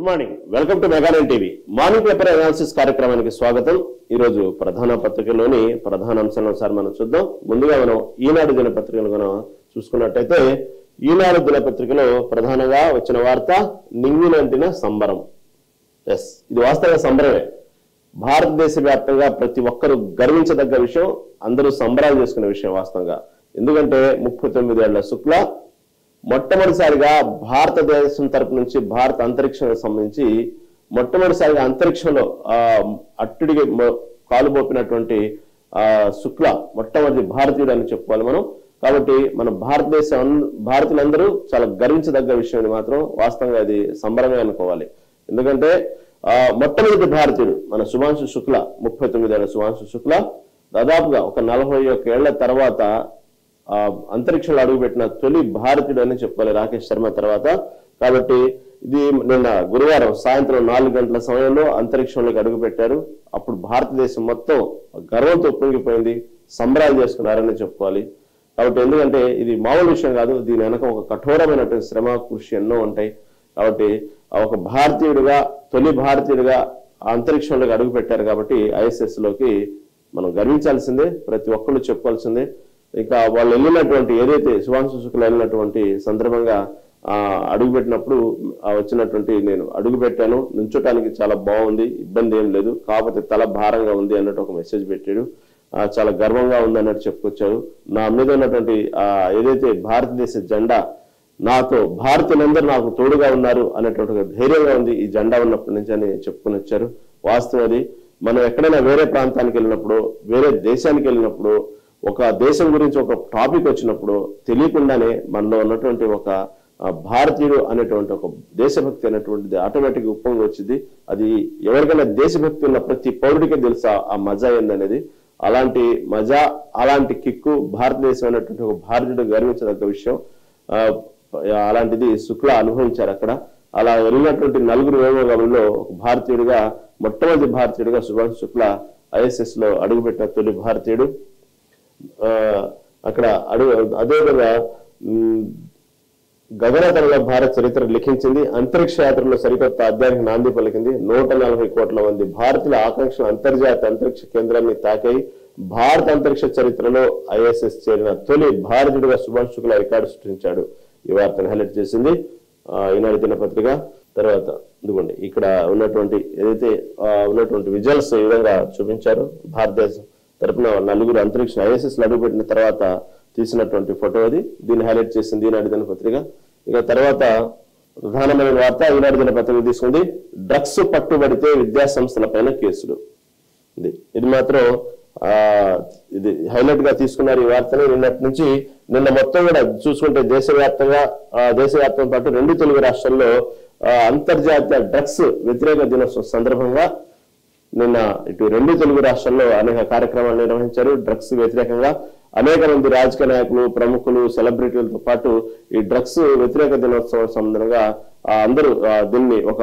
Good morning, welcome to Mega Nine TV morning paper analysis కార్యక్రమానికి స్వాగతం. ఈ రోజు ప్రధాన పత్రికలోని ప్రధాన అంశాలను ఒకసారి మనం చూద్దాం. ముందుగా మనం ఈనాడు దినపత్రికలు మనం చూసుకున్నట్టయితే ఈనాడు దినపత్రికలో ప్రధానంగా వచ్చిన వార్త నింగినంటిన సంబరం. ఇది వాస్తవంగా సంబరమే. భారతదేశ వ్యాప్తంగా ప్రతి ఒక్కరూ గర్వించదగ్గ విషయం, అందరూ సంబరాలు చేసుకునే విషయం వాస్తవంగా. ఎందుకంటే 39 ఏళ్ల శుక్ల మొట్టమొదటిసారిగా భారతదేశం తరపు నుంచి భారత అంతరిక్షానికి సంబంధించి మొట్టమొదటిసారిగా అంతరిక్షంలో అట్టుడికి కాలుపోపినటువంటి శుక్ల మొట్టమొదటి భారతీయుడు అని చెప్పుకోవాలి మనం. కాబట్టి మన భారతీయులందరూ చాలా గర్వించదగ్గ విషయం మాత్రం వాస్తవంగా అది సంబరమే అనుకోవాలి. ఎందుకంటే మొట్టమొదటి భారతీయుడు మన శుభాంశు శుక్ల, 39 ఏళ్ల శుభాంశు శుక్ల దాదాపుగా ఒక 41 ఏళ్ల తర్వాత అంతరిక్షంలో అడుగుపెట్టిన తొలి భారతీయుడు అని చెప్పుకోవాలి రాకేష్ శర్మ తర్వాత. కాబట్టి ఇది నిన్న గురువారం సాయంత్రం 4 గంటల సమయంలో అంతరిక్షంలోకి అడుగు పెట్టారు. అప్పుడు భారతదేశం మొత్తం గర్వంతో పొంగిపోయింది, సంబరాలు చేసుకున్నారని చెప్పుకోవాలి. కాబట్టి ఎందుకంటే ఇది మామూలు విషయం కాదు, దీని వెనక ఒక కఠోరమైనటువంటి శ్రమ కృషి ఎన్నో ఉంటాయి. కాబట్టి ఒక భారతీయుడిగా తొలి భారతీయుడిగా అంతరిక్షంలోకి అడుగు పెట్టారు. కాబట్టి ISS లోకి మనం గర్వించాల్సిందే, ప్రతి ఒక్కళ్ళు చెప్పుకోవాల్సిందే. ఇక వాళ్ళు వెళ్ళినటువంటి ఏదైతే శుభాంశు శుక్ల వెళ్ళినటువంటి సందర్భంగా అడుగుపెట్టినప్పుడు వచ్చినటువంటి నేను అడుగు పెట్టాను, నుంచోటానికి చాలా బాగుంది, ఇబ్బంది ఏం లేదు, కాకపోతే తల భారంగా ఉంది అన్నట్టు ఒక మెసేజ్ పెట్టాడు. చాలా గర్వంగా ఉంది అన్నట్టు చెప్పుకొచ్చారు. నా మీద ఉన్నటువంటి ఏదైతే భారతదేశ జెండా నాతో భారతీయులందరూ నాకు తోడుగా ఉన్నారు అనేటువంటి ధైర్యంగా ఉంది ఈ జెండా ఉన్నప్పటి నుంచి అని చెప్పుకొని వచ్చారు. వాస్తవం అది. మనం ఎక్కడైనా వేరే ప్రాంతానికి వెళ్ళినప్పుడు, వేరే దేశానికి వెళ్ళినప్పుడు, ఒక దేశం గురించి ఒక టాపిక్ వచ్చినప్పుడు తెలియకుండానే మనలో ఉన్నటువంటి ఒక భారతీయుడు అనేటువంటి ఒక దేశభక్తి అనేటువంటిది ఆటోమేటిక్ ఉప్పొంగి వచ్చింది. అది ఎవరికైనా దేశభక్తి ఉన్న ప్రతి పౌరుడికే తెలుసా ఆ మజా ఏందనేది. అలాంటి మజా, అలాంటి కిక్కు భారతదేశం అనేటువంటి ఒక భారతీయుడు గర్వించదగ్గ విషయం. అలాంటిది శుక్ల అనుభవించారు అక్కడ. అలా వెళ్ళినటువంటి 4 వేగంలో ఒక భారతీయుడిగా, మొట్టమొదటి భారతీయుడిగా శుభాంశు శుక్ల ISS లో అడుగుపెట్టిన తొలి భారతీయుడు. అక్కడ అదేవిధంగా గగనతలంలో భారత్ చరిత్ర లిఖించింది. అంతరిక్ష యాత్రలో సరికొత్త అధ్యాయానికి నాంది పలికింది. 140 కోట్ల మంది భారతీయుల ఆకాంక్షలు అంతర్జాతీయ అంతరిక్ష కేంద్రాన్ని తాకాయి. భారత అంతరిక్ష చరిత్రలో ISS చేరిన తొలి భారతీయుడిగా శుభాంశు శుక్ల రికార్డు సృష్టించాడు. ఈ వార్తను హైలైట్ చేసింది ఈనాడు దినపత్రిక. తర్వాత ఇదిగోండి ఇక్కడ ఉన్నటువంటి ఏదైతే ఉన్నటువంటి విజువల్స్ ఈ విధంగా చూపించారు. భారతదేశం తరపున 4 అంతరిక్ష ISS అడుగుపెట్టిన తర్వాత తీసినటువంటి ఫోటో అది. దీన్ని హైలైట్ చేసింది ఈనాడు దినపత్రిక. ఇక తర్వాత ప్రధానమైన వార్త ఈనాడు దినపత్రిక తీసుకుంది. డ్రగ్స్ పట్టుబడితే విద్యా సంస్థల పైన కేసులు. ఇది మాత్రం ఇది హైలైట్ గా తీసుకున్నారు ఈ వార్తని. నిన్న మొత్తం కూడా చూసుకుంటే దేశవ్యాప్తంతో పాటు 2 తెలుగు రాష్ట్రాల్లో అంతర్జాతీయ డ్రగ్స్ వ్యతిరేక దినోత్సవం సందర్భంగా నిన్న ఇటు 2 తెలుగు రాష్ట్రాల్లో అనేక కార్యక్రమాలు నిర్వహించారు. డ్రగ్స్ వ్యతిరేకంగా అనేక మంది రాజకీయ నాయకులు, ప్రముఖులు, సెలబ్రిటీలతో పాటు ఈ డ్రగ్స్ వ్యతిరేక దినోత్సవం సందర్భంగా అందరూ దీన్ని ఒక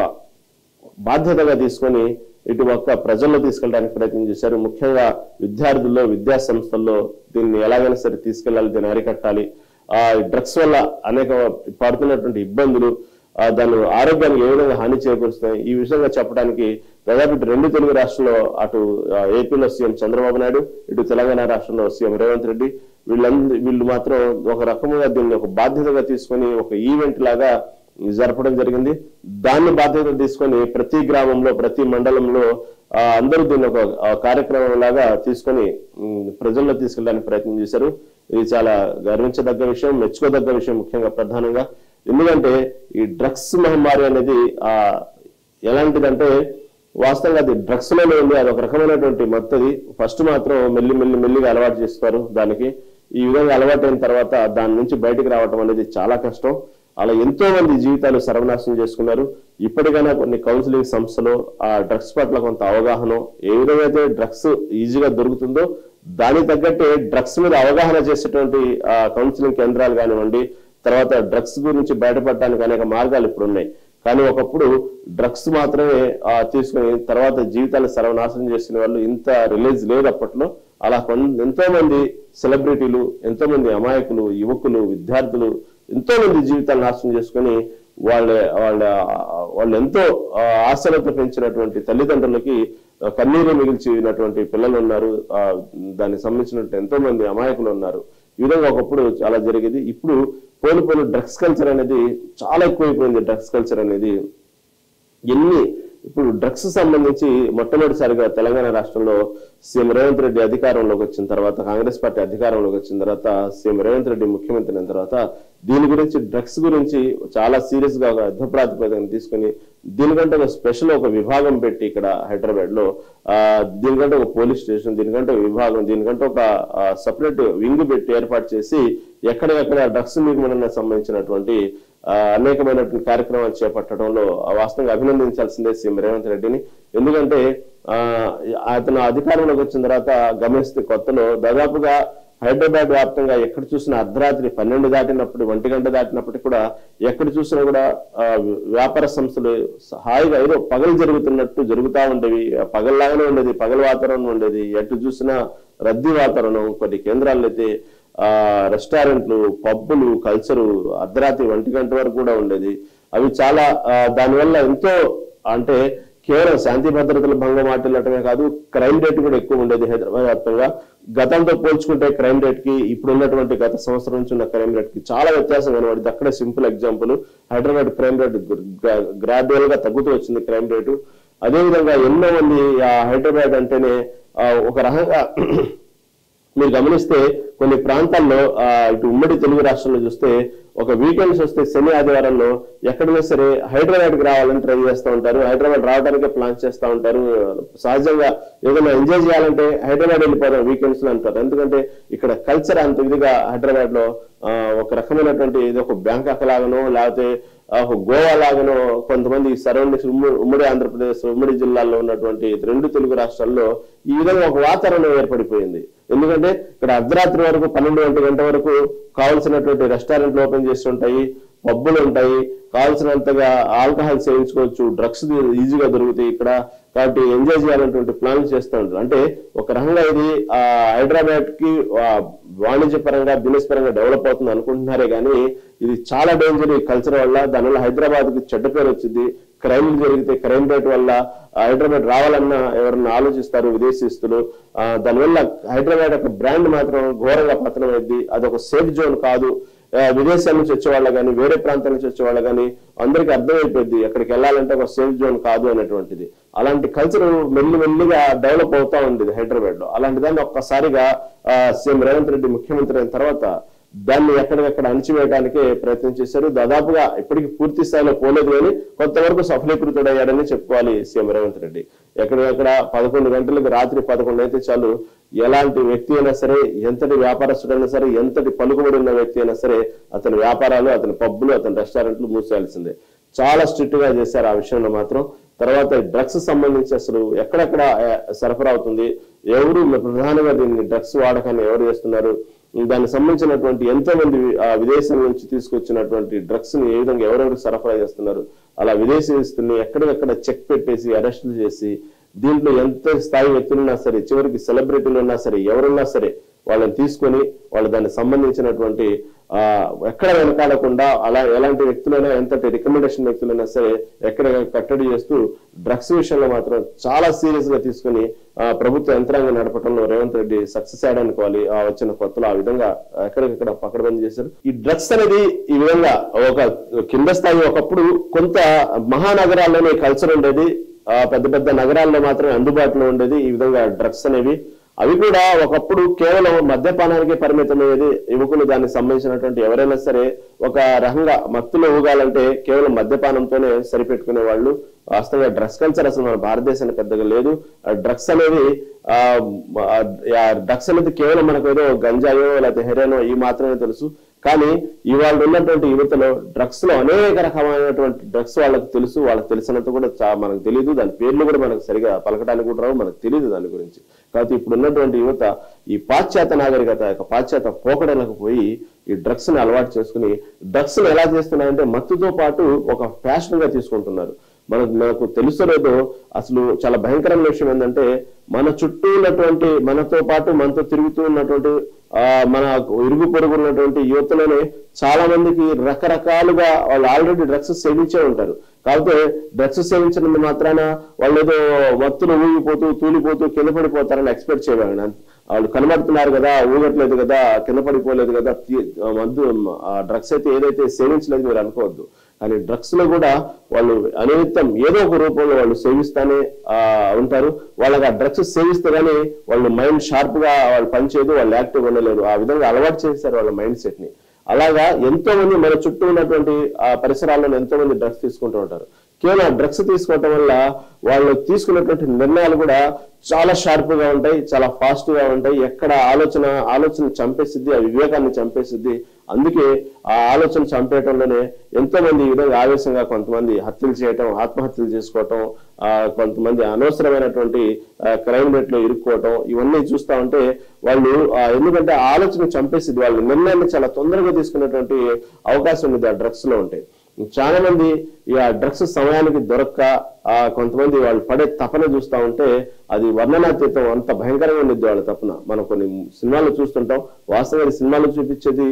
బాధ్యతగా తీసుకొని ఇటు ఒక్క ప్రజల్లో తీసుకెళ్ళడానికి ప్రయత్నం చేశారు. ముఖ్యంగా విద్యార్థుల్లో, విద్యా సంస్థల్లో దీన్ని ఎలాగైనా సరే తీసుకెళ్లాలి, దీన్ని అరికట్టాలి. డ్రగ్స్ వల్ల అనేక పడుతున్నటువంటి ఇబ్బందులు, దాని ఆరోగ్యానికి ఏ విధంగా హాని చేకూరుస్తున్నాయి, ఈ విషయంగా చెప్పడానికి దాదాపు 2 తెలుగు రాష్ట్రంలో అటు ఏపీలో సీఎం చంద్రబాబు నాయుడు, ఇటు తెలంగాణ రాష్ట్రంలో సీఎం రేవంత్ రెడ్డి వీళ్ళు మాత్రం ఒక రకముగా దీన్ని ఒక బాధ్యతగా తీసుకొని ఒక ఈవెంట్ లాగా జరపడం జరిగింది. దాన్ని బాధ్యత తీసుకొని ప్రతి గ్రామంలో, ప్రతి మండలంలో అందరూ దీన్ని ఒక కార్యక్రమం లాగా తీసుకొని ప్రజల్లో తీసుకెళ్ళడానికి ప్రయత్నం చేశారు. ఇది చాలా గర్వించదగ్గ విషయం, మెచ్చుకోదగ్గ విషయం ముఖ్యంగా ప్రధానంగా. ఎందుకంటే ఈ డ్రగ్స్ మహమ్మారి అనేది ఎలాంటిదంటే వాస్తవంగా అది డ్రగ్స్ లోనే ఉంది. అది ఒక రకమైనటువంటి మత్తది. ఫస్ట్ మాత్రం మెల్లిగా అలవాటు చేస్తారు దానికి. ఈ విధంగా అలవాటైన తర్వాత దాని నుంచి బయటకు రావటం అనేది చాలా కష్టం. అలా ఎంతో మంది జీవితాలు సర్వనాశనం చేసుకున్నారు. ఇప్పటికైనా కొన్ని కౌన్సిలింగ్ సంస్థలు ఆ డ్రగ్స్ పట్ల కొంత అవగాహన, ఏ విధంగా అయితే డ్రగ్స్ ఈజీగా దొరుకుతుందో దానికి తగ్గట్టే డ్రగ్స్ మీద అవగాహన చేసేటువంటి కౌన్సిలింగ్ కేంద్రాలు కానివ్వండి, తర్వాత డ్రగ్స్ గురించి బయటపడడానికి అనేక మార్గాలు ఇప్పుడు ఉన్నాయి. కానీ ఒకప్పుడు డ్రగ్స్ మాత్రమే తీసుకుని తర్వాత జీవితాలు సర్వనాశనం చేసిన వాళ్ళు ఇంత రిలీజ్ లేదు అప్పట్లో. అలా ఎంతో మంది సెలబ్రిటీలు, ఎంతో మంది అమాయకులు, యువకులు, విద్యార్థులు ఎంతో మంది జీవితాలు నాశనం చేసుకుని వాళ్ళ వాళ్ళ వాళ్ళు ఎంతో ఆశలతో పెంచినటువంటి తల్లిదండ్రులకి కన్నీరు మిగిల్చినటువంటి పిల్లలు ఉన్నారు. దానికి సంబంధించినటువంటి ఎంతో మంది అమాయకులు ఉన్నారు. ఈ విధంగా ఒకప్పుడు చాలా జరిగేది. ఇప్పుడు పోను డ్రగ్స్ కల్చర్ అనేది చాలా ఎక్కువైపోయింది. డ్రగ్స్ కల్చర్ అనేది ఇప్పుడు డ్రగ్స్ సంబంధించి మొట్టమొదటిసారిగా తెలంగాణ రాష్ట్రంలో సీఎం రేవంత్ రెడ్డి అధికారంలోకి వచ్చిన తర్వాత, కాంగ్రెస్ పార్టీ అధికారంలోకి వచ్చిన తర్వాత, సీఎం రేవంత్ రెడ్డి ముఖ్యమంత్రి అయిన తర్వాత దీని గురించి డ్రగ్స్ గురించి చాలా సీరియస్ గా ఒక యుద్ధ ప్రాతిపదికన తీసుకుని దీనికంటే ఒక స్పెషల్ ఒక విభాగం పెట్టి ఇక్కడ హైదరాబాద్ లో దీనికంటే ఒక పోలీస్ స్టేషన్, దీనికంటే ఒక విభాగం, దీనికంటే ఒక సపరేట్ వింగ్ పెట్టి ఏర్పాటు చేసి ఎక్కడెక్కడ డ్రగ్స్ నిర్మూలనకు సంబంధించినటువంటి అనేకమైనటువంటి కార్యక్రమాలు చేపట్టడంలో వాస్తవంగా అభినందించాల్సిందే సీఎం రేవంత్ రెడ్డిని. ఎందుకంటే అతను అధికారంలోకి వచ్చిన తర్వాత గమనిస్తే కొత్తలో దాదాపుగా హైదరాబాద్ వ్యాప్తంగా ఎక్కడ చూసినా అర్ధరాత్రి 12 దాటినప్పుడు 1 గంట దాటినప్పటికీ కూడా ఎక్కడ చూసినా కూడా వ్యాపార సంస్థలు హాయిగా ఏదో పగలు జరుగుతున్నట్టు జరుగుతూ ఉండేవి. పగల్లాగానే ఉండేది, పగల వాతావరణం ఉండేది. ఎటు చూసినా రద్దీ వాతావరణం. కొన్ని కేంద్రాల్లో అయితే రెస్టారెంట్లు, పబ్బులు, కల్చరు అర్ధరాత్రి 1 గంట వరకు కూడా ఉండేది. అవి చాలా దానివల్ల ఎంతో అంటే కేవలం శాంతి భద్రతల భంగం వాటిల్లటమే కాదు, క్రైమ్ రేట్ కూడా ఎక్కువ ఉండేది హైదరాబాద్ వ్యాప్తంగా. గతంతో పోల్చుకుంటే క్రైమ్ రేట్ కి ఇప్పుడు ఉన్నటువంటి గత సంవత్సరం నుంచి ఉన్న క్రైమ్ రేట్ కి చాలా వ్యత్యాసం కనబడింది. అక్కడే simple example, Hyderabad crime rate gradual గా తగ్గుతూ వచ్చింది క్రైమ్ రేటు. అదేవిధంగా ఎన్నో మంది హైదరాబాద్ అంటేనే ఒక రకంగా మీరు గమనిస్తే కొన్ని ప్రాంతాల్లో ఇటు ఉమ్మడి తెలుగు రాష్ట్రంలో చూస్తే ఒక వీకెండ్స్ వస్తే శని ఆదివారంలో ఎక్కడైనా సరే హైదరాబాద్కి రావాలని ట్రై చేస్తూ ఉంటారు. హైదరాబాద్ రావడానికే ప్లాన్ చేస్తూ ఉంటారు. సహజంగా ఏదైనా ఎంజాయ్ చేయాలంటే హైదరాబాద్ వెళ్ళిపోతాం వీకెండ్స్ లో అంటారు. ఎందుకంటే ఇక్కడ కల్చర్ అంత ఇదిగా హైదరాబాద్ లో ఒక రకమైనటువంటి ఏదో ఒక బ్యాంకాక్ లాగానో లేకపోతే గోవా లాగానో కొంతమంది సరౌండింగ్స్ ఉమ్మడి ఆంధ్రప్రదేశ్ ఉమ్మడి జిల్లాల్లో ఉన్నటువంటి 2 తెలుగు రాష్ట్రాల్లో ఈ విధంగా ఒక వాతావరణం ఏర్పడిపోయింది. ఎందుకంటే ఇక్కడ అర్ధరాత్రి వరకు 12-1 గంట వరకు కావాల్సినటువంటి రెస్టారెంట్లు ఓపెన్ చేస్తుంటాయి, పబ్బులు ఉంటాయి, కావాల్సినంతగా ఆల్కహాల్ సేవించుకోవచ్చు, డ్రగ్స్ ఈజీగా దొరుకుతాయి ఇక్కడ. కాబట్టి ఎంజాయ్ చేయాలనేటువంటి ప్లాన్లు చేస్తూ ఉంటారు. అంటే ఒక రకంగా ఇది హైదరాబాద్ కి వాణిజ్య పరంగా బిజినెస్ పరంగా డెవలప్ అవుతుంది అనుకుంటున్నారే కానీ ఇది చాలా డేంజర్ ఈ కల్చర్ వల్ల. దానివల్ల హైదరాబాద్ కి చెడ్డ పేరు వచ్చింది. క్రైమ్ జరిగితే క్రైమ్ రేట్ వల్ల హైదరాబాద్ రావాలన్నా ఎవరన్నా ఆలోచిస్తారు విదేశీస్తులు. దానివల్ల హైదరాబాద్ యొక్క బ్రాండ్ మాత్రం ఘోరంగా పతనం అయింది. అదొక సేఫ్ జోన్ కాదు. విదేశాల నుంచి వచ్చేవాళ్ళు కానీ వేరే ప్రాంతాల నుంచి వచ్చేవాళ్ళు కానీ అందరికీ అర్థమైపోయింది ఎక్కడికి వెళ్ళాలంటే ఒక సేఫ్ జోన్ కాదు అనేటువంటిది. అలాంటి కల్చర్ మెల్లిగా డెవలప్ అవుతా ఉండేది హైదరాబాద్ లో. అలాంటి దాన్ని ఒక్కసారిగా సీఎం రేవంత్ రెడ్డి ముఖ్యమంత్రి అయిన తర్వాత దాన్ని ఎక్కడికక్కడ అణిచివేయడానికే ప్రయత్నం చేశారు. దాదాపుగా ఇప్పటికీ పూర్తి స్థాయిలో పోలేదు కానీ కొంతవరకు సఫలీకృతుడయ్యాడని చెప్పుకోవాలి సీఎం రేవంత్ రెడ్డి. ఎక్కడికక్కడ 11 గంటలకు రాత్రి 11 అయితే చాలు ఎలాంటి వ్యక్తి అయినా సరే, ఎంతటి వ్యాపారస్తుడైనా సరే, ఎంతటి పలుకుబడి ఉన్న వ్యక్తి అయినా సరే అతని వ్యాపారాలు, అతని పబ్బులు, అతని రెస్టారెంట్లు మూసేయాల్సిందే. చాలా స్ట్రిక్ట్ గా చేశారు ఆ విషయంలో మాత్రం. తర్వాత డ్రగ్స్ సంబంధించి అసలు ఎక్కడెక్కడ సరఫరా అవుతుంది, ఎవరు ప్రధానంగా దీన్ని డ్రగ్స్ వాడకాన్ని ఎవరు చేస్తున్నారు, దానికి సంబంధించినటువంటి ఎంతో మంది విదేశాల నుంచి తీసుకొచ్చినటువంటి డ్రగ్స్ ని ఏ విధంగా ఎవరెవరు సరఫరా చేస్తున్నారు, అలా విదేశీస్తుల్ని ఎక్కడికక్కడ చెక్ పెట్టేసి అరెస్టులు చేసి దీంట్లో ఎంత స్థాయి వ్యక్తులున్నా సరే, చివరికి సెలబ్రిటీలు ఉన్నా సరే, ఎవరున్నా సరే వాళ్ళని తీసుకొని వాళ్ళు దానికి సంబంధించినటువంటి ఎక్కడ వెనకాడకుండా అలా ఎలాంటి వ్యక్తులైనా ఎంతటి రికమెండేషన్ వ్యక్తులైనా సరే ఎక్కడ కట్టడి చేస్తూ డ్రగ్స్ విషయంలో మాత్రం చాలా సీరియస్ గా తీసుకుని ప్రభుత్వ యంత్రాంగం నడపడంలో రేవంత్ రెడ్డి సక్సెస్ అయ్యాడనుకోవాలి. వచ్చిన కొత్తలో ఆ విధంగా ఎక్కడికక్కడ పకడ్బందీ చేశారు. ఈ డ్రగ్స్ అనేది ఈ విధంగా ఒక కింద స్థాయి ఒకప్పుడు కొంత మహానగరాల్లోనే కల్చర్ ఉండేది, పెద్ద పెద్ద నగరాల్లో మాత్రమే అందుబాటులో ఉండేది ఈ విధంగా డ్రగ్స్ అనేవి. అవి కూడా ఒకప్పుడు కేవలం మద్యపానానికే పరిమితమయ్యేది. యువకులు దానికి సంబంధించినటువంటి ఎవరైనా సరే ఒక రకంగా మత్తులో ఊగాలంటే కేవలం మద్యపానంతోనే సరిపెట్టుకునే వాళ్ళు. వాస్తవంగా డ్రగ్స్ కల్చర్ అసలు మన భారతదేశానికి పెద్దగా లేదు. డ్రగ్స్ అనేది కేవలం మనకు ఏదో గంజాయో లేకపోతే హెరోయినో ఈ మాత్రమే తెలుసు. కానీ ఇవాళ ఉన్నటువంటి యువతలో డ్రగ్స్ లో అనేక రకమైనటువంటి డ్రగ్స్ వాళ్ళకి తెలుసు. వాళ్ళకి తెలిసినంత కూడా మనకు తెలియదు. దాని పేర్లు కూడా మనకు సరిగా పలకడానికి కూడా రావు, మనకు తెలియదు దాని గురించి. కాబట్టి ఇప్పుడు ఉన్నటువంటి యువత ఈ పాశ్చాత్య నాగరికత యొక్క పాశ్చాత్య పోకడలకు పోయి ఈ డ్రగ్స్ ని అలవాటు చేసుకుని డ్రగ్స్ ని ఎలా చేస్తున్నారంటే మత్తుతో పాటు ఒక ఫ్యాషన్ గా తీసుకుంటున్నారు. మనకు తెలుసలేదో అసలు చాలా భయంకరమైన విషయం ఏంటంటే మన చుట్టూ ఉన్నటువంటి మనతో పాటు మనతో తిరుగుతూ ఉన్నటువంటి మన ఇరుగు పొరుగు ఉన్నటువంటి యువతలోనే చాలా మందికి రకరకాలుగా వాళ్ళు ఆల్రెడీ డ్రగ్స్ సేవించే ఉంటారు. కాకపోతే డ్రగ్స్ సేవించినంత మాత్రాన వాళ్ళు ఏదో మత్తులు ఊగిపోతూ తూలిపోతూ కింద పడిపోతారని ఎక్స్పెక్ట్ చేయగలను. వాళ్ళు కనబడుతున్నారు కదా, ఊగట్లేదు కదా, కింద పడిపోలేదు కదా, మందు డ్రగ్స్ అయితే ఏదైతే సేవించలేదు మీరు అనుకోవద్దు. కానీ డ్రగ్స్ లో కూడా వాళ్ళు అనిమిత్తం ఏదో ఒక రూపంలో వాళ్ళు సేవిస్తానే ఉంటారు. వాళ్ళకి ఆ డ్రగ్స్ సేవిస్తే కానీ వాళ్ళు మైండ్ షార్ప్ గా వాళ్ళు పనిచేయదు, వాళ్ళు యాక్టివ్ ఉండలేరు. ఆ విధంగా అలవాటు చేస్తారు వాళ్ళ మైండ్ సెట్ ని. అలాగా ఎంతో మంది మన చుట్టూ ఉన్నటువంటి ఆ పరిసరాల్లో ఎంతో మంది డ్రగ్స్ తీసుకుంటూ ఉంటారు. కేవలం డ్రగ్స్ తీసుకోవటం వల్ల వాళ్ళు తీసుకున్నటువంటి నిర్ణయాలు కూడా చాలా షార్ప్ గా ఉంటాయి, చాలా ఫాస్ట్ గా ఉంటాయి. ఎక్కడ ఆలోచన చంపేసిద్ది, ఆ వివేకాన్ని చంపేసిద్ది. అందుకే ఆ ఆలోచన చంపేయటంలోనే ఎంతో మంది ఈ విధంగా ఆవేశంగా కొంతమంది హత్యలు చేయటం, ఆత్మహత్యలు చేసుకోవటం, కొంతమంది అనవసరమైనటువంటి క్రైమ్ రేట్ లో ఇరుక్కోవటం, ఇవన్నీ చూస్తా ఉంటే వాళ్ళు ఎందుకంటే ఆలోచన చంపేసిద్ది. వాళ్ళు నిర్ణయాన్ని చాలా తొందరగా తీసుకునేటువంటి అవకాశం ఉంది ఆ డ్రగ్స్ లో ఉంటాయి. చాలా మంది ఈ డ్రగ్స్ సమయానికి దొరక్క కొంతమంది వాళ్ళు పడే తపన చూస్తా ఉంటే అది వర్ణనాతీతం, అంత భయంకరంగా ఉండేది వాళ్ళ తపన. మనం కొన్ని సినిమాలు చూస్తుంటాం, వాస్తవానికి సినిమాలు చూపించేది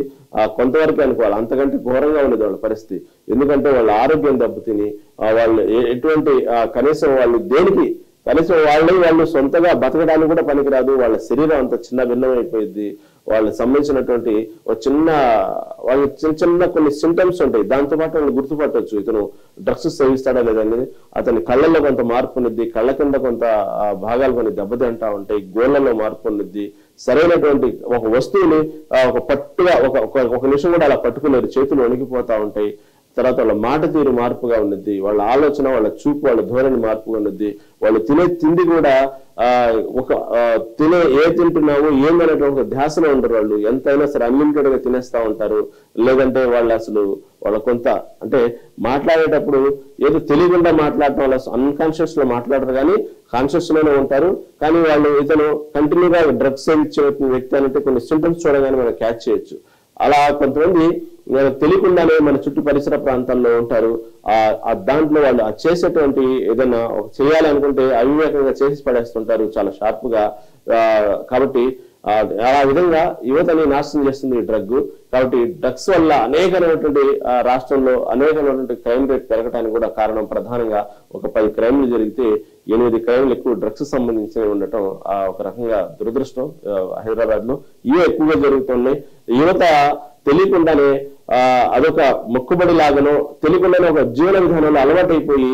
కొంతవరకే అనుకోవాలి, అంతకంటే ఘోరంగా ఉండేది వాళ్ళ పరిస్థితి. ఎందుకంటే వాళ్ళ ఆరోగ్యం దెబ్బతిని వాళ్ళు ఎటువంటి కనీసం వాళ్ళు దేనికి కనీసం వాళ్ళు సొంతగా బతకడానికి కూడా పనికిరాదు. వాళ్ళ శరీరం అంత చిన్న భిన్నమైపోయింది. వాళ్ళకి సంబంధించినటువంటి ఒక చిన్న కొన్ని సింటమ్స్ ఉంటాయి. దాంతో పాటు వాళ్ళు గుర్తుపట్టవచ్చు ఇతను డ్రగ్స్ సేవిస్తాడా లేదని. అతని కళ్ళల్లో కొంత మార్పు ఉన్నది, కళ్ళ కింద కొంత భాగాలు కొన్ని దెబ్బతింటా ఉంటాయి, గోళ్లలో మార్పు ఉన్నది. సరైనటువంటి ఒక వస్తువుని ఒక పట్టుగా ఒక నిమిషం కూడా అలా పట్టుకునేది, చేతులు వణికిపోతా ఉంటాయి. తర్వాత వాళ్ళ మాట తీరు మార్పుగా ఉన్నది, వాళ్ళ ఆలోచన, వాళ్ళ చూపు, వాళ్ళ ధోరణి మార్పుగా ఉన్నది. వాళ్ళు తినే తిండి కూడా తింటున్నాము ఏమనేటువంటి ధ్యాసలో ఉండరు. వాళ్ళు ఎంతైనా సరే అన్లిమిటెడ్ గా తినేస్తా ఉంటారు. లేదంటే వాళ్ళు అసలు వాళ్ళ కొంత అంటే మాట్లాడేటప్పుడు ఏదో తెలియకుండా మాట్లాడటం వల్ల అన్కాన్షియస్ లో మాట్లాడరు, కానీ కాన్షియస్ లోనే ఉంటారు. కానీ వాళ్ళు ఇతను కంటిన్యూగా డ్రగ్స్ సేవించే వ్యక్తి అంటే కొన్ని సింటమ్స్ చూడగానే మనం క్యాచ్ చేయొచ్చు. అలా కొంతమంది తెలియకుండానే మన చుట్టూ పరిసర ప్రాంతాల్లో ఉంటారు. దాంట్లో వాళ్ళు చేసేటువంటి ఏదైనా చేయాలనుకుంటే అవివేకంగా చేసి పడేస్తుంటారు చాలా షార్ప్ గా. కాబట్టి ఆ విధంగా యువతని నాశనం చేస్తుంది ఈ డ్రగ్. కాబట్టి డ్రగ్స్ వల్ల అనేకమైనటువంటి రాష్ట్రంలో అనేకమైనటువంటి క్రైమ్ రేట్ పెరగడానికి కూడా కారణం ప్రధానంగా ఒక 10 క్రైమ్లు జరిగితే 8 క్రైమ్లు ఎక్కువ డ్రగ్స్ సంబంధించి ఉండటం ఒక రకంగా దురదృష్టం. హైదరాబాద్ లో ఇవే ఎక్కువగా జరుగుతున్నాయి. యువత తెలియకుండానే అదొక మొక్కుబడి లాగానో తెలియకుండానే ఒక జీవన విధానంలో అలవాటైపోయి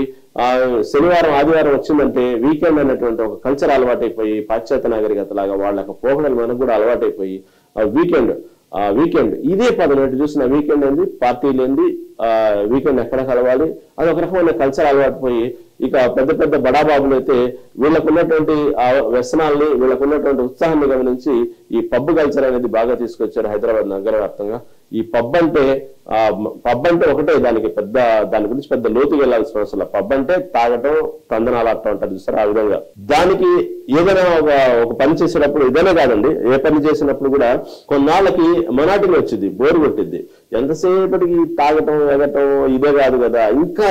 శనివారం ఆదివారం వచ్చిందంటే వీకెండ్ అనేటువంటి ఒక కల్చర్ అలవాటైపోయి పాశ్చాత్య నాగరికత లాగా వాళ్ళకి పోకడలు మనకు కూడా అలవాటైపోయి వీకెండ్ ఇదే పదం ఎటు చూసిన వీకెండ్ ఏంది, పార్టీలు ఏంది, వీకెండ్ ఎక్కడ కలవాలి, అది ఒక రకమైన కల్చర్ అలవాటు పోయి ఇక పెద్ద బడాబాబులు అయితే వీళ్ళకున్నటువంటి వ్యసనాల్ని వీళ్ళకున్నటువంటి ఉత్సాహాన్ని గమనించి ఈ పబ్ కల్చర్ అనేది బాగా తీసుకొచ్చారు హైదరాబాద్ నగర వ్యాప్తంగా. ఈ పబ్ అంటే ఒకటే, దాని గురించి పెద్ద లోతుకి వెళ్లాల్సిన అవసరం. పబ్ అంటే తాగటం, తందనాలు ఆడటం అంటారు చూసారు, ఆ విధంగా. దానికి ఏదైనా ఒక పని చేసేటప్పుడు ఇదనే కాదండి, ఏ పని చేసినప్పుడు కూడా కొన్నాళ్ళకి మొనాటిని వచ్చింది, బోరు కొట్టింది. ఎంతసేపటికి తాగటం ఎగటం ఇదే కాదు కదా, ఇంకా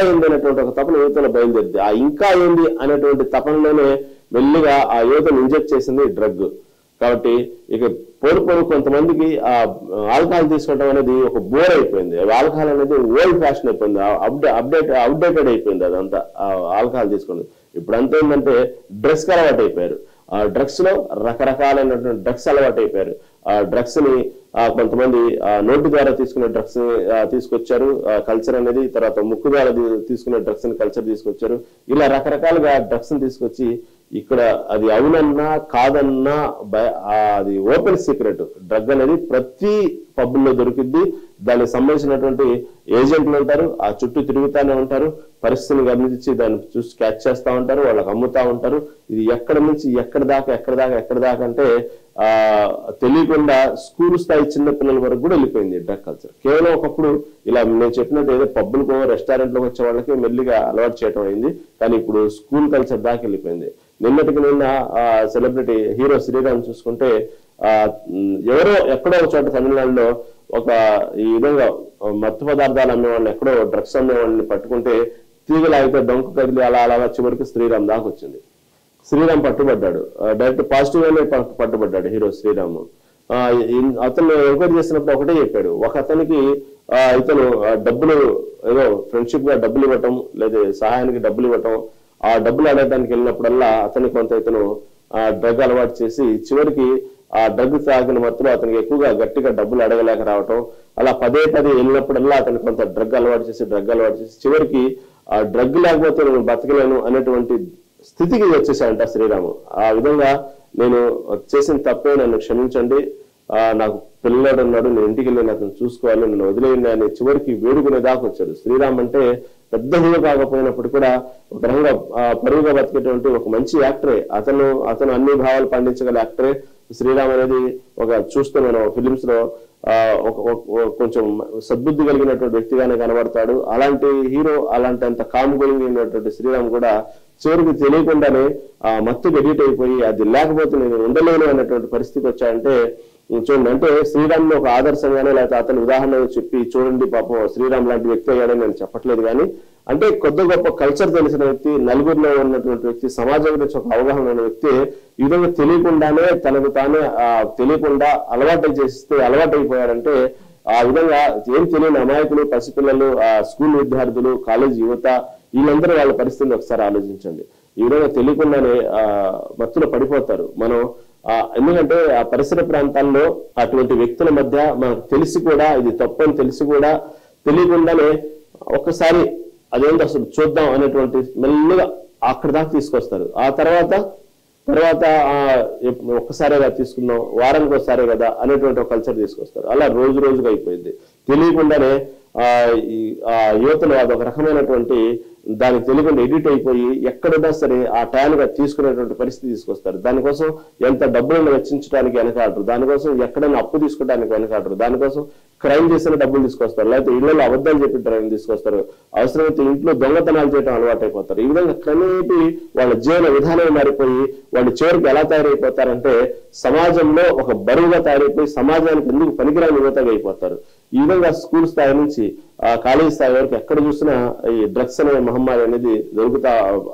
ఏంది అనేటువంటి ఒక తపన యువతలో బయలుదేరింది. ఆ ఇంకా ఏంది అనేటువంటి తపనలోనే మెల్లిగా ఆ యువతను ఇంజెక్ట్ చేసింది డ్రగ్. కాబట్టి ఇక పోరు కొంతమందికి ఆ ఆల్కహాల్ తీసుకోవడం అనేది ఒక బోర్ అయిపోయింది. ఆల్కహాల్ అనేది ఓల్డ్ ఫ్యాషన్ అయిపోయింది, అవుట్డేటెడ్ అయిపోయింది అదంతా ఆల్కహాల్ తీసుకోండి. ఇప్పుడు అంతా ఏంటంటే డ్రగ్స్ కి అలవాటు అయిపోయారు. ఆ డ్రగ్స్ లో రకరకాలైనటువంటి డ్రగ్స్ అలవాటు అయిపోయారు. ఆ డ్రగ్స్ ని కొంతమంది నోటి ద్వారా తీసుకునే డ్రగ్స్ తీసుకొచ్చారు కల్చర్ అనేది, తర్వాత ముక్కు ద్వారా తీసుకునే డ్రగ్స్ ని కల్చర్ తీసుకొచ్చారు. ఇలా రకరకాలుగా డ్రగ్స్ ని తీసుకొచ్చి ఇక్కడ అది అవునన్నా కాదన్నా అది ఓపెన్ సీక్రెట్. డ్రగ్ అనేది ప్రతి పబ్బుల్లో దొరికిద్ది. దానికి సంబంధించినటువంటి ఏజెంట్లు ఉంటారు, ఆ చుట్టూ తిరుగుతానే ఉంటారు, పరిస్థితిని గమనించి దాన్ని చూసి క్యాచ్ చేస్తా ఉంటారు, వాళ్ళకి అమ్ముతా ఉంటారు. ఇది ఎక్కడ నుంచి ఎక్కడ దాకా అంటే తెలియకుండా స్కూల్ స్థాయి చిన్న పిల్లల వరకు కూడా వెళ్ళిపోయింది డ్రగ్ కల్చర్. కేవలం ఒకప్పుడు ఇలా నేను చెప్పినట్టు ఏదో పబ్బులకు రెస్టారెంట్లకు వచ్చే వాళ్ళకి మెల్లిగా అలవాటు చేయడం అయింది, కానీ ఇప్పుడు స్కూల్ కల్చర్ దాకా వెళ్ళిపోయింది. నిన్నటికి నిన్న సెలబ్రిటీ హీరో శ్రీరామ్ చూసుకుంటే ఎవరో ఎక్కడో ఒక చోట తమిళనాడులో ఈ విధంగా మత్తు పదార్థాలు అమ్మేవాళ్ళని, ఎక్కడో డ్రగ్స్ అమ్మేవాళ్ళని పట్టుకుంటే తీగలాగితే డొంక కదిలి అలా అలా చివరికి శ్రీరామ్ దాకా వచ్చింది. శ్రీరామ్ పట్టుబడ్డాడు, డైరెక్ట్ పాజిటివ్ గానే పట్టుబడ్డాడు హీరో శ్రీరామ్. అతను ఎంక్వైరీ చేసినప్పుడు ఒకటే చెప్పాడు, ఒక అతనికి ఇతను డబ్బులు ఏదో ఫ్రెండ్షిప్ గా డబ్బులు ఇవ్వటం లేదా సహాయానికి డబ్బులు ఇవ్వటం, ఆ డబ్బులు అడగడానికి వెళ్ళినప్పుడల్లా అతనికి కొంత ఇతను డ్రగ్ అలవాటు చేసి చివరికి ఆ డ్రగ్ తాగిన మత్తులో అతనికి ఎక్కువగా గట్టిగా డబ్బులు అడగలేక రావటం, అలా పదే వెళ్ళినప్పుడల్లా అతనికి కొంత డ్రగ్ అలవాటు చేసి చివరికి ఆ డ్రగ్ లేకపోతే నేను బతకలేను అనేటువంటి స్థితికి వచ్చేసాడంట శ్రీరాము. ఆ విధంగా నేను చేసిన తప్పే, నన్ను క్షమించండి, నాకు పిల్లడు ఉన్నాడు, నేను ఇంటికి వెళ్ళి అతను చూసుకోవాలి, నన్ను వదిలేయండి అని చివరికి వేడుకునే దాకా వచ్చాడు. శ్రీరామ్ అంటే పెద్ద హీరో కాకపోయినప్పుడు కూడా ఒక రకంగా పరువుగా బతికేటువంటి ఒక మంచి యాక్టరే. అతను అన్ని భావాలు పండించగల యాక్టరే శ్రీరామ్ అనేది. ఒక చూస్తే మనం ఫిలిమ్స్ లో కొంచెం సద్బుద్ధి కలిగినటువంటి వ్యక్తిగానే కనబడతాడు. అలాంటి హీరో, అలాంటి అంత కాము కలిగినటువంటి శ్రీరామ్ కూడా చివరికి తెలియకుండానే ఆ మత్తుకు ఎడిట్ అయిపోయి అది లేకపోతే నేను ఉండలేను అన్నటువంటి పరిస్థితి వచ్చాయంటే చూడండి. అంటే శ్రీరామ్ ఒక ఆదర్శంగానే లేకపోతే అతని ఉదాహరణగా చెప్పి చూడండి పాపం శ్రీరామ్ లాంటి వ్యక్తి అయ్యాడని నేను చెప్పట్లేదు, కానీ అంటే కొద్ది గొప్ప కల్చర్ తెలిసిన వ్యక్తి, నలుగురిలో ఉన్నటువంటి వ్యక్తి, సమాజం గురించి ఒక అవగాహన ఉన్న వ్యక్తి ఈ విధంగా తెలియకుండానే తనకు తానే తెలియకుండా అలవాటైపోయారంటే ఆ విధంగా ఏం తెలియని అమాయకులు, పసిపిల్లలు, స్కూల్ విద్యార్థులు, కాలేజీ యువత, వీళ్ళందరూ వాళ్ళ పరిస్థితిని ఒకసారి ఆలోచించండి. ఈ విధంగా తెలియకుండానే మత్తులో పడిపోతారు. మనం ఎందుకంటే ఆ పరిసర ప్రాంతాల్లో అటువంటి వ్యక్తుల మధ్య మనకు తెలిసి కూడా ఇది తప్పని తెలిసి కూడా తెలియకుండానే ఒక్కసారి అదేంటి అసలు చూద్దాం అనేటువంటి మెల్లగా అక్కడ దాకా తీసుకొస్తారు. ఆ తర్వాత ఒక్కసారిగా తీసుకుందాం, వారానికి ఒకసారే కదా అనేటువంటి ఒక కల్చర్ తీసుకొస్తారు. అలా రోజుగా అయిపోయింది. తెలియకుండానే యువతలు అదొక రకమైనటువంటి దానికి తెలియకుండా ఎడిట్ అయిపోయి ఎక్కడున్నా సరే ఆ టైంగా తీసుకునేటువంటి పరిస్థితి తీసుకొస్తారు. దానికోసం ఎంత డబ్బులను వెచ్చించడానికి వెనకాడరు, దానికోసం ఎక్కడైనా అప్పు తీసుకోవడానికి వెనకాడరు, దానికోసం క్రైమ్ చేసిన డబ్బులు తీసుకొస్తారు, లేకపోతే ఇళ్లలో అబద్ధాలు చెప్పి డ్రైవింగ్ తీసుకొస్తారు, అవసరమైతే ఇంట్లో దొంగతనాలు చేయడం అలవాటైపోతారు. ఈ విధంగా క్రమేపీ వాళ్ళ జీవన విధానం మారిపోయి వాళ్ళు చివరికి ఎలా తయారైపోతారంటే సమాజంలో ఒక బరువుగా తయారైపోయి సమాజానికి ఎందుకు పనికిరాని యువతగా అయిపోతారు. ఈ విధంగా స్కూల్ స్థాయి నుంచి కాలేజీ స్థాయి వరకు ఎక్కడ చూసినా ఈ డ్రగ్స్ అనే మహమ్మారి అనేది దొరుకుతా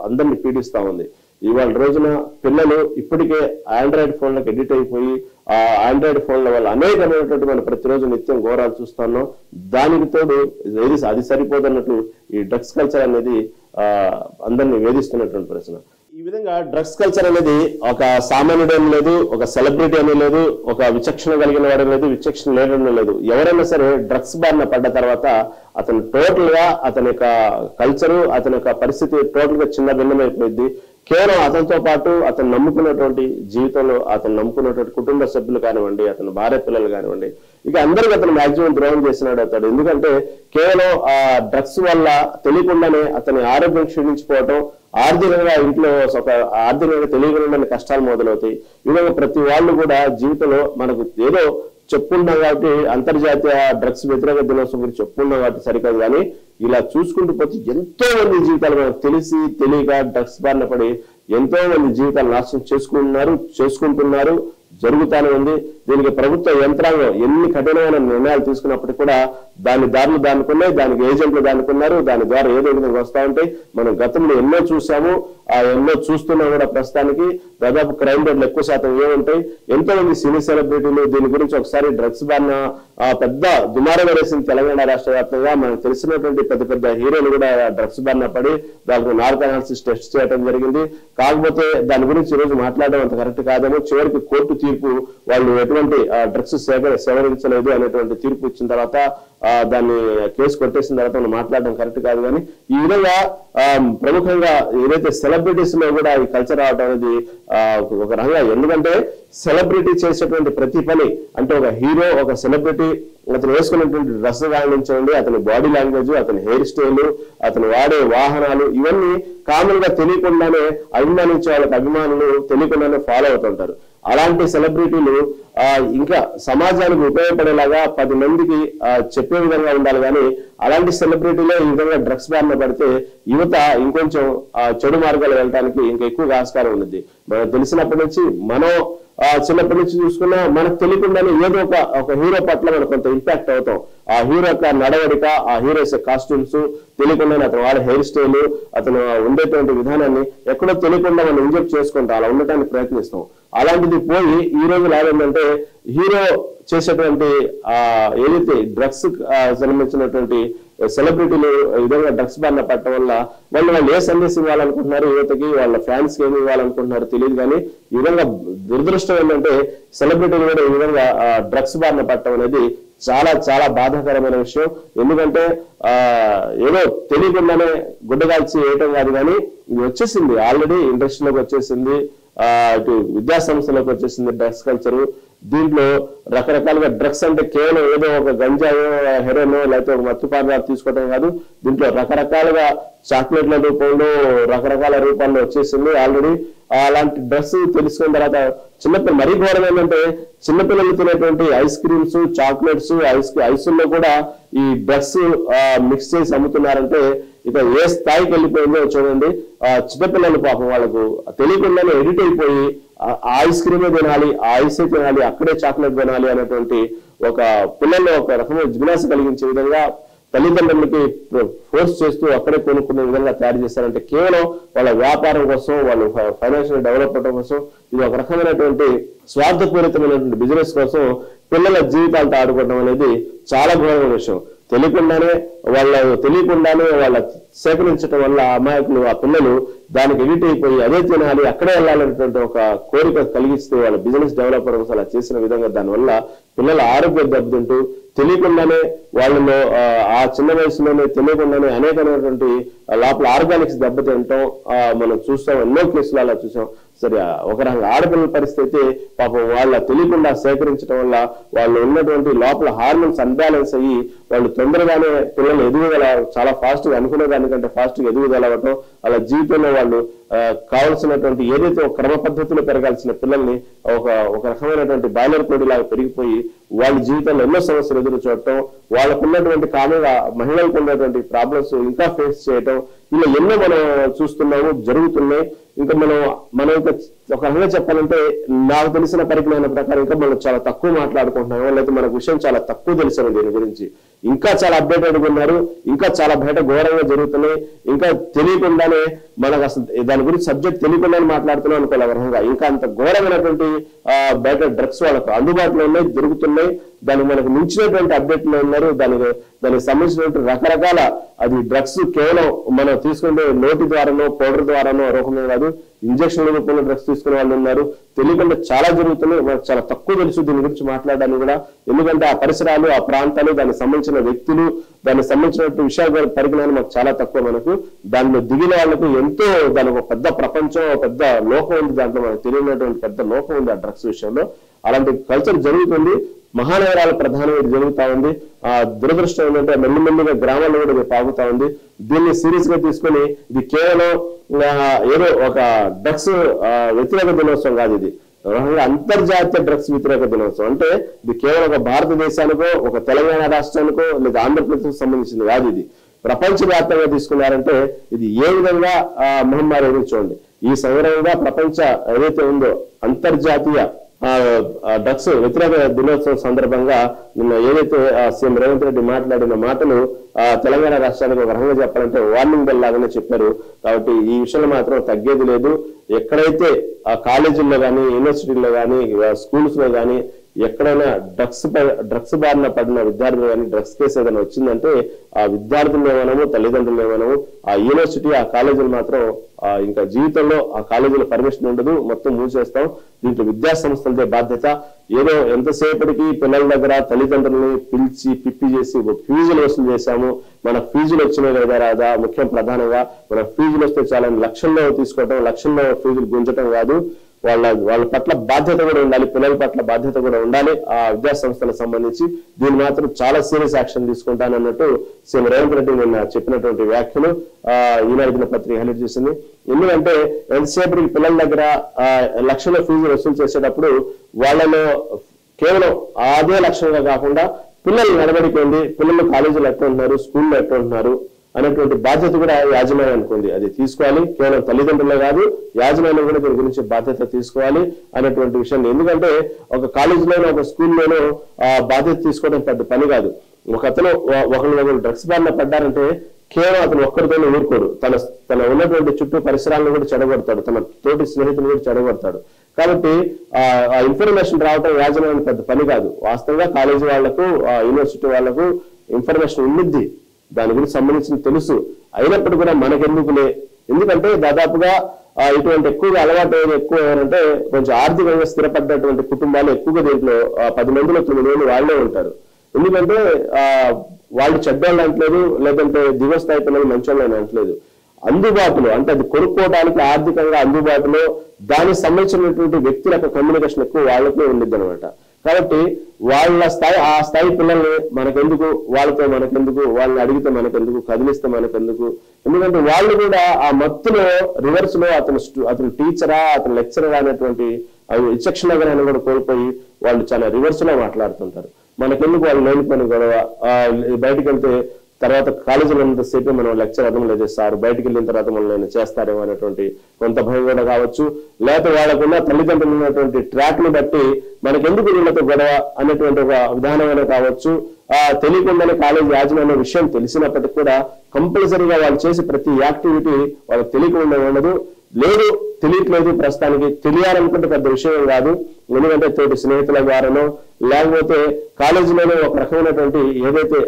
అందరినీ పీడిస్తా ఉంది. ఇవాళ రోజున పిల్లలు ఇప్పటికే ఆండ్రాయిడ్ ఫోన్లకు ఎడిట్ అయిపోయి ఆ ఆండ్రాయిడ్ ఫోన్ల వల్ల అనేకమైనటువంటి మనం ప్రతిరోజు నిత్యం ఘోరాలు చూస్తున్నాం. దానికి తోడు అది సరిపోదన్నట్టు ఈ డ్రగ్స్ కల్చర్ అనేది అందరినీ వేధిస్తున్నటువంటి ప్రశ్న. ఈ విధంగా డ్రగ్స్ కల్చర్ అనేది ఒక సామాన్యుడు అని లేదు, ఒక సెలబ్రిటీ అని లేదు, ఒక విచక్షణ కలిగిన వాడు లేదు, విచక్షణ లేడని లేదు. ఎవరైనా సరే డ్రగ్స్ బారిన పడ్డ తర్వాత అతను టోటల్ గా అతని యొక్క కల్చరు, అతని యొక్క పరిస్థితి టోటల్ గా చిన్న భిన్నమైపోయింది. కేవలం అతనితో పాటు అతను నమ్ముకున్నటువంటి జీవితంలో అతను నమ్ముకున్నటువంటి కుటుంబ సభ్యులు కానివ్వండి, అతని భార్య పిల్లలు కానివ్వండి, ఇక అందరికీ అతను మాక్సిమం ద్రోహం చేసినాడు అతడు. ఎందుకంటే కేవలం ఆ డ్రగ్స్ వల్ల తెలియకుండానే అతని ఆరోగ్యం క్షీణించిపోవటం, ఆర్థికంగా ఇంట్లో ఒక ఆర్థికంగా తెలియకుండా కష్టాలు మొదలవుతాయి. ఈ విధంగా ప్రతి వాళ్ళు కూడా జీవితంలో మనకు ఏదో చెప్పుకుంటాం కాబట్టి అంతర్జాతీయ డ్రగ్స్ వ్యతిరేక దినోత్సవం గురించి చెప్పుకుంటాం కాబట్టి సరికాదు, కానీ ఇలా చూసుకుంటూ పోతే ఎంతో మంది జీవితాలు మనకు తెలిసి తెలియక డ్రగ్స్ బారిన పడి ఎంతో మంది జీవితాలు నాశనం చేసుకుంటున్నారు, జరుగుతానే ఉంది. దీనికి ప్రభుత్వ యంత్రాంగం ఎన్ని కఠినమైన నిర్ణయాలు తీసుకున్నప్పటికీ కూడా దాని దారులు దానికున్నాయి, దానికి ఏజెంట్లు దానికున్నారు, దాని ద్వారా ఏదో విధంగా వస్తూ ఉంటాయి. మనం గతంలో ఎన్నో చూసాము, ఎన్నో చూస్తున్నా కూడా ప్రస్తుతానికి దాదాపు క్రైమ్ రేట్లు ఎక్కువ శాతం ఏముంటాయి. ఎంతో మంది సినీ సెలబ్రిటీలు దీని గురించి ఒకసారి డ్రగ్స్ బారిన పెద్ద దుమారం వేసింది తెలంగాణ రాష్ట్ర వ్యాప్తంగా. మనకు తెలిసినటువంటి పెద్ద పెద్ద హీరోలు కూడా డ్రగ్స్ బారిన పడి దానికి నార్కో అనాలిసిస్ టెస్ట్ చేయడం జరిగింది. కాకపోతే దాని గురించి ఈరోజు మాట్లాడడం అంత కరెక్ట్ కాదేమో. చివరికి కోర్టు తీర్పు వాళ్ళు ఎటువంటి డ్రగ్స్ సేవరించలేదు అనేటువంటి తీర్పు ఇచ్చిన తర్వాత దాన్ని కేసు కొట్టేసిన తర్వాత మనం మాట్లాడడం కరెక్ట్ కాదు. కానీ ఈ విధంగా ప్రముఖంగా ఏదైతే సెలబ్రిటీస్ లో కూడా ఈ కల్చర్ రావడం అనేది ఒక రకంగా, ఎందుకంటే సెలబ్రిటీ చేసేటువంటి ప్రతి పని అంటే ఒక హీరో, ఒక సెలబ్రిటీ అతను వేసుకున్నటువంటి డ్రెస్ కానించండి, అతని బాడీ లాంగ్వేజ్, అతని హెయిర్ స్టైల్, అతను వాడే వాహనాలు, ఇవన్నీ కామన్ గా తెలియకుండానే అభిమానించే వాళ్ళకి అభిమానులు తెలియకుండానే ఫాలో అవుతుంటారు. అలాంటి సెలబ్రిటీలు ఇంకా సమాజానికి ఉపయోగపడేలాగా 10 మందికి చెప్పే విధంగా ఉండాలి. కానీ అలాంటి సెలబ్రిటీలో ఈ విధంగా డ్రగ్స్ బారిన పడితే యువత ఇంకొంచెం చెడు మార్గాలు వెళ్ళడానికి ఇంకా ఎక్కువగా ఆస్కారం ఉంది. మనకు తెలిసినప్పటి నుంచి మనం చిన్నప్పటి నుంచి చూసుకున్నా మనకు తెలియకుండానే ఏదో ఒక హీరో పట్ల మనకు కొంత ఇంపాక్ట్ అవుతాం. ఆ హీరో యొక్క నడవడిక, ఆ హీరో కాస్ట్యూమ్స్ తెలియకుండానే అతను వాళ్ళ హెయిర్ స్టైల్, అతను ఉండేటువంటి విధానాన్ని ఎక్కడో తెలియకుండా మనం ఇంజెక్ట్ చేసుకుంటాం, అలా ఉండటానికి ప్రయత్నిస్తాం. అలాంటిది పోయి ఈ రోజు లాగేంటంటే హీరో చేసేటువంటి ఏదైతే డ్రగ్స్ సంబంధించినటువంటి సెలబ్రిటీలు ఈ విధంగా డ్రగ్స్ బారిన పడటం వల్ల వాళ్ళు ఏ సందేశం ఇవ్వాలనుకుంటున్నారు, యువతకి వాళ్ళ ఫ్యాన్స్ కి ఏమి ఇవ్వాలనుకుంటున్నారు తెలియదు. కానీ ఈ విధంగా దురదృష్టం ఏంటంటే సెలబ్రిటీలు కూడా ఈ విధంగా డ్రగ్స్ బారిన పడటం అనేది చాలా చాలా బాధాకరమైన విషయం. ఎందుకంటే ఏదో తెలియకుండానే గుడ్డగాల్చి వేయటం కాదు, కానీ ఇది వచ్చేసింది ఆల్రెడీ ఇండస్ట్రీలోకి వచ్చేసింది, ఇటు విద్యా సంస్థలోకి వచ్చేసింది డ్రగ్స్ కల్చరు. దీంట్లో రకరకాలుగా డ్రగ్స్ అంటే కేవలం ఏదో ఒక గంజాయో హెరోయిన్ లేకపోతే ఒక మత్తు పదార్థాలు తీసుకోవడం కాదు, దీంట్లో రకరకాలుగా చాక్లెట్ల రూపంలో రకరకాల రూపాల్లో వచ్చేసింది ఆల్రెడీ. అలాంటి డ్రగ్స్ తెలుసుకున్న తర్వాత చిన్నపిల్లలు మరీ ఘోరం ఏంటంటే చిన్నపిల్లలు తినేటువంటి ఐస్ క్రీమ్స్, చాక్లెట్స్, ఐసుల్లో కూడా ఈ డ్రగ్స్ మిక్స్ చేసి అమ్ముతున్నారంటే ఇక ఏ స్థాయికి వెళ్ళిపోయిందో చూడండి. చిన్నపిల్లలు పాపం వాళ్ళకు తెలియకుండానే ఎడిట్ అయిపోయి ఆ ఐస్ క్రీమే తినాలి, ఆ ఐసే తినాలి, అక్కడే చాక్లెట్ తినాలి అనేటువంటి ఒక పిల్లల్లో ఒక రకమైన జిజ్ఞాస కలిగించే విధంగా తల్లిదండ్రులకి ఫోర్స్ చేస్తూ అక్కడే కొనుక్కునే విధంగా తయారు చేస్తారంటే కేవలం వాళ్ళ వ్యాపారం కోసం, వాళ్ళు ఫైనాన్షియల్ డెవలప్మెంట్ కోసం, ఇది ఒక రకమైనటువంటి స్వార్థపూరితమైనటువంటి బిజినెస్ కోసం పిల్లల జీవితాలతో ఆడుకోవడం అనేది చాలా ఘోరమైన విషయం. తెలియకుండానే వాళ్ళ సేకరించడం వల్ల అమాయకులు ఆ పిల్లలు దానికి ఎడిట్ అయిపోయి అదే తినాలి, అక్కడే వెళ్ళాలనేటువంటి ఒక కోరిక కలిగిస్తూ వాళ్ళ బిజినెస్ డెవలపర్ కోసం అలా చేసిన విధంగా దానివల్ల పిల్లల ఆరోగ్యం దెబ్బతింటూ తెలియకుండానే వాళ్ళలో ఆ చిన్న వయసులోనే తెలియకుండానే అనేకమైనటువంటి లోపల ఆర్గానిక్స్ దెబ్బతింటాం మనం చూస్తాం. ఎన్నో కేసులు అలా చూసాం. సరే ఒక రకంగా ఆడపిల్లల పరిస్థితి పాపం వాళ్ళ తెలియకుండా సేకరించడం వల్ల వాళ్ళు ఉన్నటువంటి లోపల హార్మోన్స్ అన్బ్యాలెన్స్ అయ్యి వాళ్ళు తొందరగానే పిల్లలు ఎదుగుదల చాలా ఫాస్ట్ గా అనుకునే దానికంటే ఫాస్ట్ గా ఎదుగుదల అవ్వటం, అలా జీవితంలో వాళ్ళు కావలసినటువంటి ఏదైతే ఒక క్రమ పద్ధతిలో పెరగాల్సిన పిల్లల్ని ఒక రకమైనటువంటి బాయిలర్ కోడి లాగా పెరిగిపోయి వాళ్ళ జీవితంలో ఎన్నో సమస్యలు ఎదురు చూడటం, వాళ్ళకున్నటువంటి కామన్గా మహిళలకు ఉన్నటువంటి ప్రాబ్లమ్స్ ఇంకా ఫేస్ చేయటం, ఇలా ఎన్నో మనం చూస్తున్నాము, జరుగుతున్నాయి. ఇంకా మనం ఇంకా ఒక రకంగా చెప్పాలంటే నాకు తెలిసిన పరిజ్ఞానం ప్రకారం ఇంకా మనం చాలా తక్కువ మాట్లాడుకుంటున్నాము, లేకపోతే మనకు విషయం చాలా తక్కువ తెలిసిన దీని గురించి. ఇంకా చాలా అప్డేటెడ్గా ఉన్నారు, ఇంకా చాలా బయట ఘోరంగా జరుగుతున్నాయి. ఇంకా తెలియకుండానే మనకు అసలు దాని గురించి సబ్జెక్ట్ తెలియకుండానే మాట్లాడుతున్నాం అనుకోవాలి. ఒక రకంగా ఇంకా అంత ఘోరమైనటువంటి బయట డ్రగ్స్ వాళ్ళకు అందుబాటులో ఉన్నాయి, దొరుకుతున్నాయి. దానికి మనకు మించినటువంటి అప్డేట్లు ఉన్నారు. దానికి సంబంధించినటువంటి రకరకాల అది డ్రగ్స్ కేవలం మనం తీసుకుంటే నోటి ద్వారానో పౌడర్ ద్వారానో రూపమే కాదు, ఇంజక్షన్ల రూపంలో డ్రగ్స్ తీసుకునే వాళ్ళు ఉన్నారు. తెలియకుండా చాలా జరుగుతున్నాయి. మనకు చాలా తక్కువ తెలుసు దీని గురించి మాట్లాడడానికి కూడా. ఎందుకంటే ఆ పరిసరాలు, ఆ ప్రాంతాలు, దానికి సంబంధించిన వ్యక్తులు, దానికి సంబంధించినటువంటి విషయాల పరిజ్ఞానం మాకు చాలా తక్కువ. మనకు దానిలో దిగిన వాళ్ళకు ఎంతో దానికి ఒక పెద్ద ప్రపంచం, పెద్ద లోకం ఉంది. దాంట్లో మనకు తెలియనటువంటి పెద్ద లోకం ఉంది ఆ డ్రగ్స్ విషయంలో. అలాంటి కల్చర్ జరుగుతుంది. మహానగరాల ప్రధానంగా ఇది జరుగుతా ఉంది. ఆ దురదృష్టం ఏంటంటే మెల్లిమెల్లిగా గ్రామాల్లో కూడా ఇది పాగుతా ఉంది. దీన్ని సీరియస్ గా తీసుకుని ఇది కేవలం ఏదో ఒక డ్రగ్స్ వ్యతిరేక దినోత్సవం కాదు, ఇది అంతర్జాతీయ డ్రగ్స్ వ్యతిరేక దినోత్సవం. అంటే ఇది కేవలం ఒక భారతదేశానికో, ఒక తెలంగాణ రాష్ట్రానికో, లేదా ఆంధ్రప్రదేశ్ సంబంధించింది కాదు. ఇది ప్రపంచవ్యాప్తంగా తీసుకున్నారంటే ఇది ఏ విధంగా మహమ్మారి చూడండి. ఈ సందర్భంగా ప్రపంచ ఏదైతే ఉందో అంతర్జాతీయ డ్రగ్స్ వ్యతిరేక దినోత్సవం సందర్భంగా నిన్న ఏదైతే సీఎం రేవంత్ రెడ్డి మాట్లాడిన మాటలు తెలంగాణ రాష్ట్రానికి ఒక రకంగా చెప్పాలంటే వార్నింగ్ బెల్ లాగానే చెప్పారు. కాబట్టి ఈ విషయంలో మాత్రం తగ్గేది లేదు. ఎక్కడైతే ఆ కాలేజీల్లో కానీ, యూనివర్సిటీల్లో కానీ, స్కూల్స్ లో కానీ ఎక్కడైనా డ్రగ్స్ బారిన పడిన విద్యార్థులు కానీ డ్రగ్స్ కేసు ఏదైనా వచ్చిందంటే ఆ విద్యార్థులు ఏమనము, తల్లిదండ్రులు ఏమనము, ఆ యూనివర్సిటీ, ఆ కాలేజీలు మాత్రం ఇంకా జీవితంలో ఆ కాలేజీలో పర్మిషన్ ఉండదు, మొత్తం మూసేస్తాం. దీంట్లో విద్యా సంస్థలదే బాధ్యత. ఏదో ఎంతసేపటికి పిల్లల దగ్గర తల్లిదండ్రులని పిలిచి పిప్పి చేసి ఫీజులు వసూలు చేశాము, మన ఫీజులు వచ్చినాయి లేదా రాదా, ముఖ్యం ప్రధానంగా మన ఫీజులు వస్తే చాలా లక్షల్లో తీసుకోవటం, లక్షల్లో ఫీజులు గుంజటం కాదు. వాళ్ళ పట్ల బాధ్యత కూడా ఉండాలి, పిల్లల పట్ల బాధ్యత కూడా ఉండాలి ఆ విద్యా సంస్థలకు సంబంధించి. దీన్ని మాత్రం చాలా సీరియస్ యాక్షన్ తీసుకుంటానన్నట్టు సీఎం రేవంత్ రెడ్డి నిన్న చెప్పినటువంటి వ్యాఖ్యలు ఈనాడు దినపత్రిక హైలైట్ చేసింది. ఎందుకంటే ఎంతసేపటికి పిల్లల దగ్గర లక్షల ఫీజులు వసూలు చేసేటప్పుడు వాళ్ళలో కేవలం అదే లక్ష్యంగా కాకుండా పిల్లలు నడబడిపోయింది, పిల్లలు కాలేజీలో ఎట్లా ఉంటున్నారు, స్కూల్లో ఎట్లా ఉంటున్నారు అనేటువంటి బాధ్యత కూడా యాజమాన్యానికి ఉంది. అది తీసుకోవాలి. కేవలం తల్లిదండ్రులే కాదు, యాజమాన్యం కూడా దీని గురించి బాధ్యత తీసుకోవాలి అనేటువంటి విషయాన్ని. ఎందుకంటే ఒక కాలేజీలోనో ఒక స్కూల్లోనో బాధ్యత తీసుకోవడం పెద్ద పని కాదు. ఒకరు డ్రగ్స్ బారిన పడ్డారంటే కేవలం అతను ఒక్కరితోనే ఊరుకోడు, తన ఉన్నటువంటి చుట్టూ పరిసరాలను కూడా చెడగొడతాడు, తన తోటి స్నేహితులు కూడా చెడగొడతాడు. కాబట్టి ఆ ఇన్ఫర్మేషన్ రావటం యాజమాన్యం పెద్ద పని కాదు. వాస్తవంగా కాలేజీ వాళ్లకు, యూనివర్సిటీ వాళ్లకు ఇన్ఫర్మేషన్ ఉండిద్ది, దాని గురించి సంబంధించిన తెలుసు. అయినప్పుడు కూడా మనకెందుకులే, ఎందుకంటే దాదాపుగా ఇటువంటి ఎక్కువగా అలవాటు ఎక్కువ ఎవరంటే కొంచెం ఆర్థికంగా స్థిరపడ్డటువంటి కుటుంబాలు ఎక్కువగా దీంట్లో 10 మందిలో 9 మంది వాళ్ళే ఉంటారు. ఎందుకంటే వాళ్ళు చెడ్డోళ్ళు అంటలేదు, లేదంటే దిగువ స్థాయి పిల్లలు మంచోళ్ళు అని అంటలేదు. అందుబాటులో అంటే అది కొనుక్కోవడానికి ఆర్థికంగా అందుబాటులో దానికి సంబంధించినటువంటి వ్యక్తుల యొక్క కమ్యూనికేషన్ ఎక్కువ వాళ్ళకే ఉండిద్ది అనమాట. కాబట్టి వాళ్ళ స్థాయి, ఆ స్థాయి పిల్లల్ని మనకెందుకు, వాళ్ళతో మనకెందుకు, వాళ్ళని అడిగితే మనకెందుకు, కదిలిస్తే మనకెందుకు. ఎందుకంటే వాళ్ళు కూడా ఆ మత్తులో రివర్స్ లో అతను టీచరా, అతను లెక్చరరా అనేటువంటి విచక్షణ జ్ఞానం కూడా కోల్పోయి వాళ్ళు చాలా రివర్స్ లో మాట్లాడుతుంటారు. మనకెందుకు వాళ్ళు లేని పని గొడవ, బయటకు వెళ్తే తర్వాత కాలేజీలో ఉన్నంతసేపు మనం లెక్చర్ అర్థం లేదు సార్, బయటకు వెళ్ళిన తర్వాత మనం చేస్తారేమో అనేటువంటి కొంత భయం కూడా కావచ్చు. లేకపోతే వాళ్ళకున్న తల్లిదండ్రులు ఉన్నటువంటి ట్రాక్ ని బట్టి మనకెందుకు వీళ్ళతో గొడవ అనేటువంటి ఒక విధానమైన కావచ్చు. తెలియకుండానే కాలేజీ యాజమాన్య విషయం తెలిసినప్పటికీ కూడా కంపల్సరీగా వాళ్ళు చేసే ప్రతి యాక్టివిటీ వాళ్ళకి తెలియకుండా ఉండదు. లేదు, తెలియట్లేదు, ప్రస్తుతానికి తెలియాలనుకుంటే పెద్ద విషయం కాదు. ఎందుకంటే తోటి స్నేహితుల ద్వారానో లేకపోతే కాలేజీలోనే ఒక రకమైనటువంటి ఏదైతే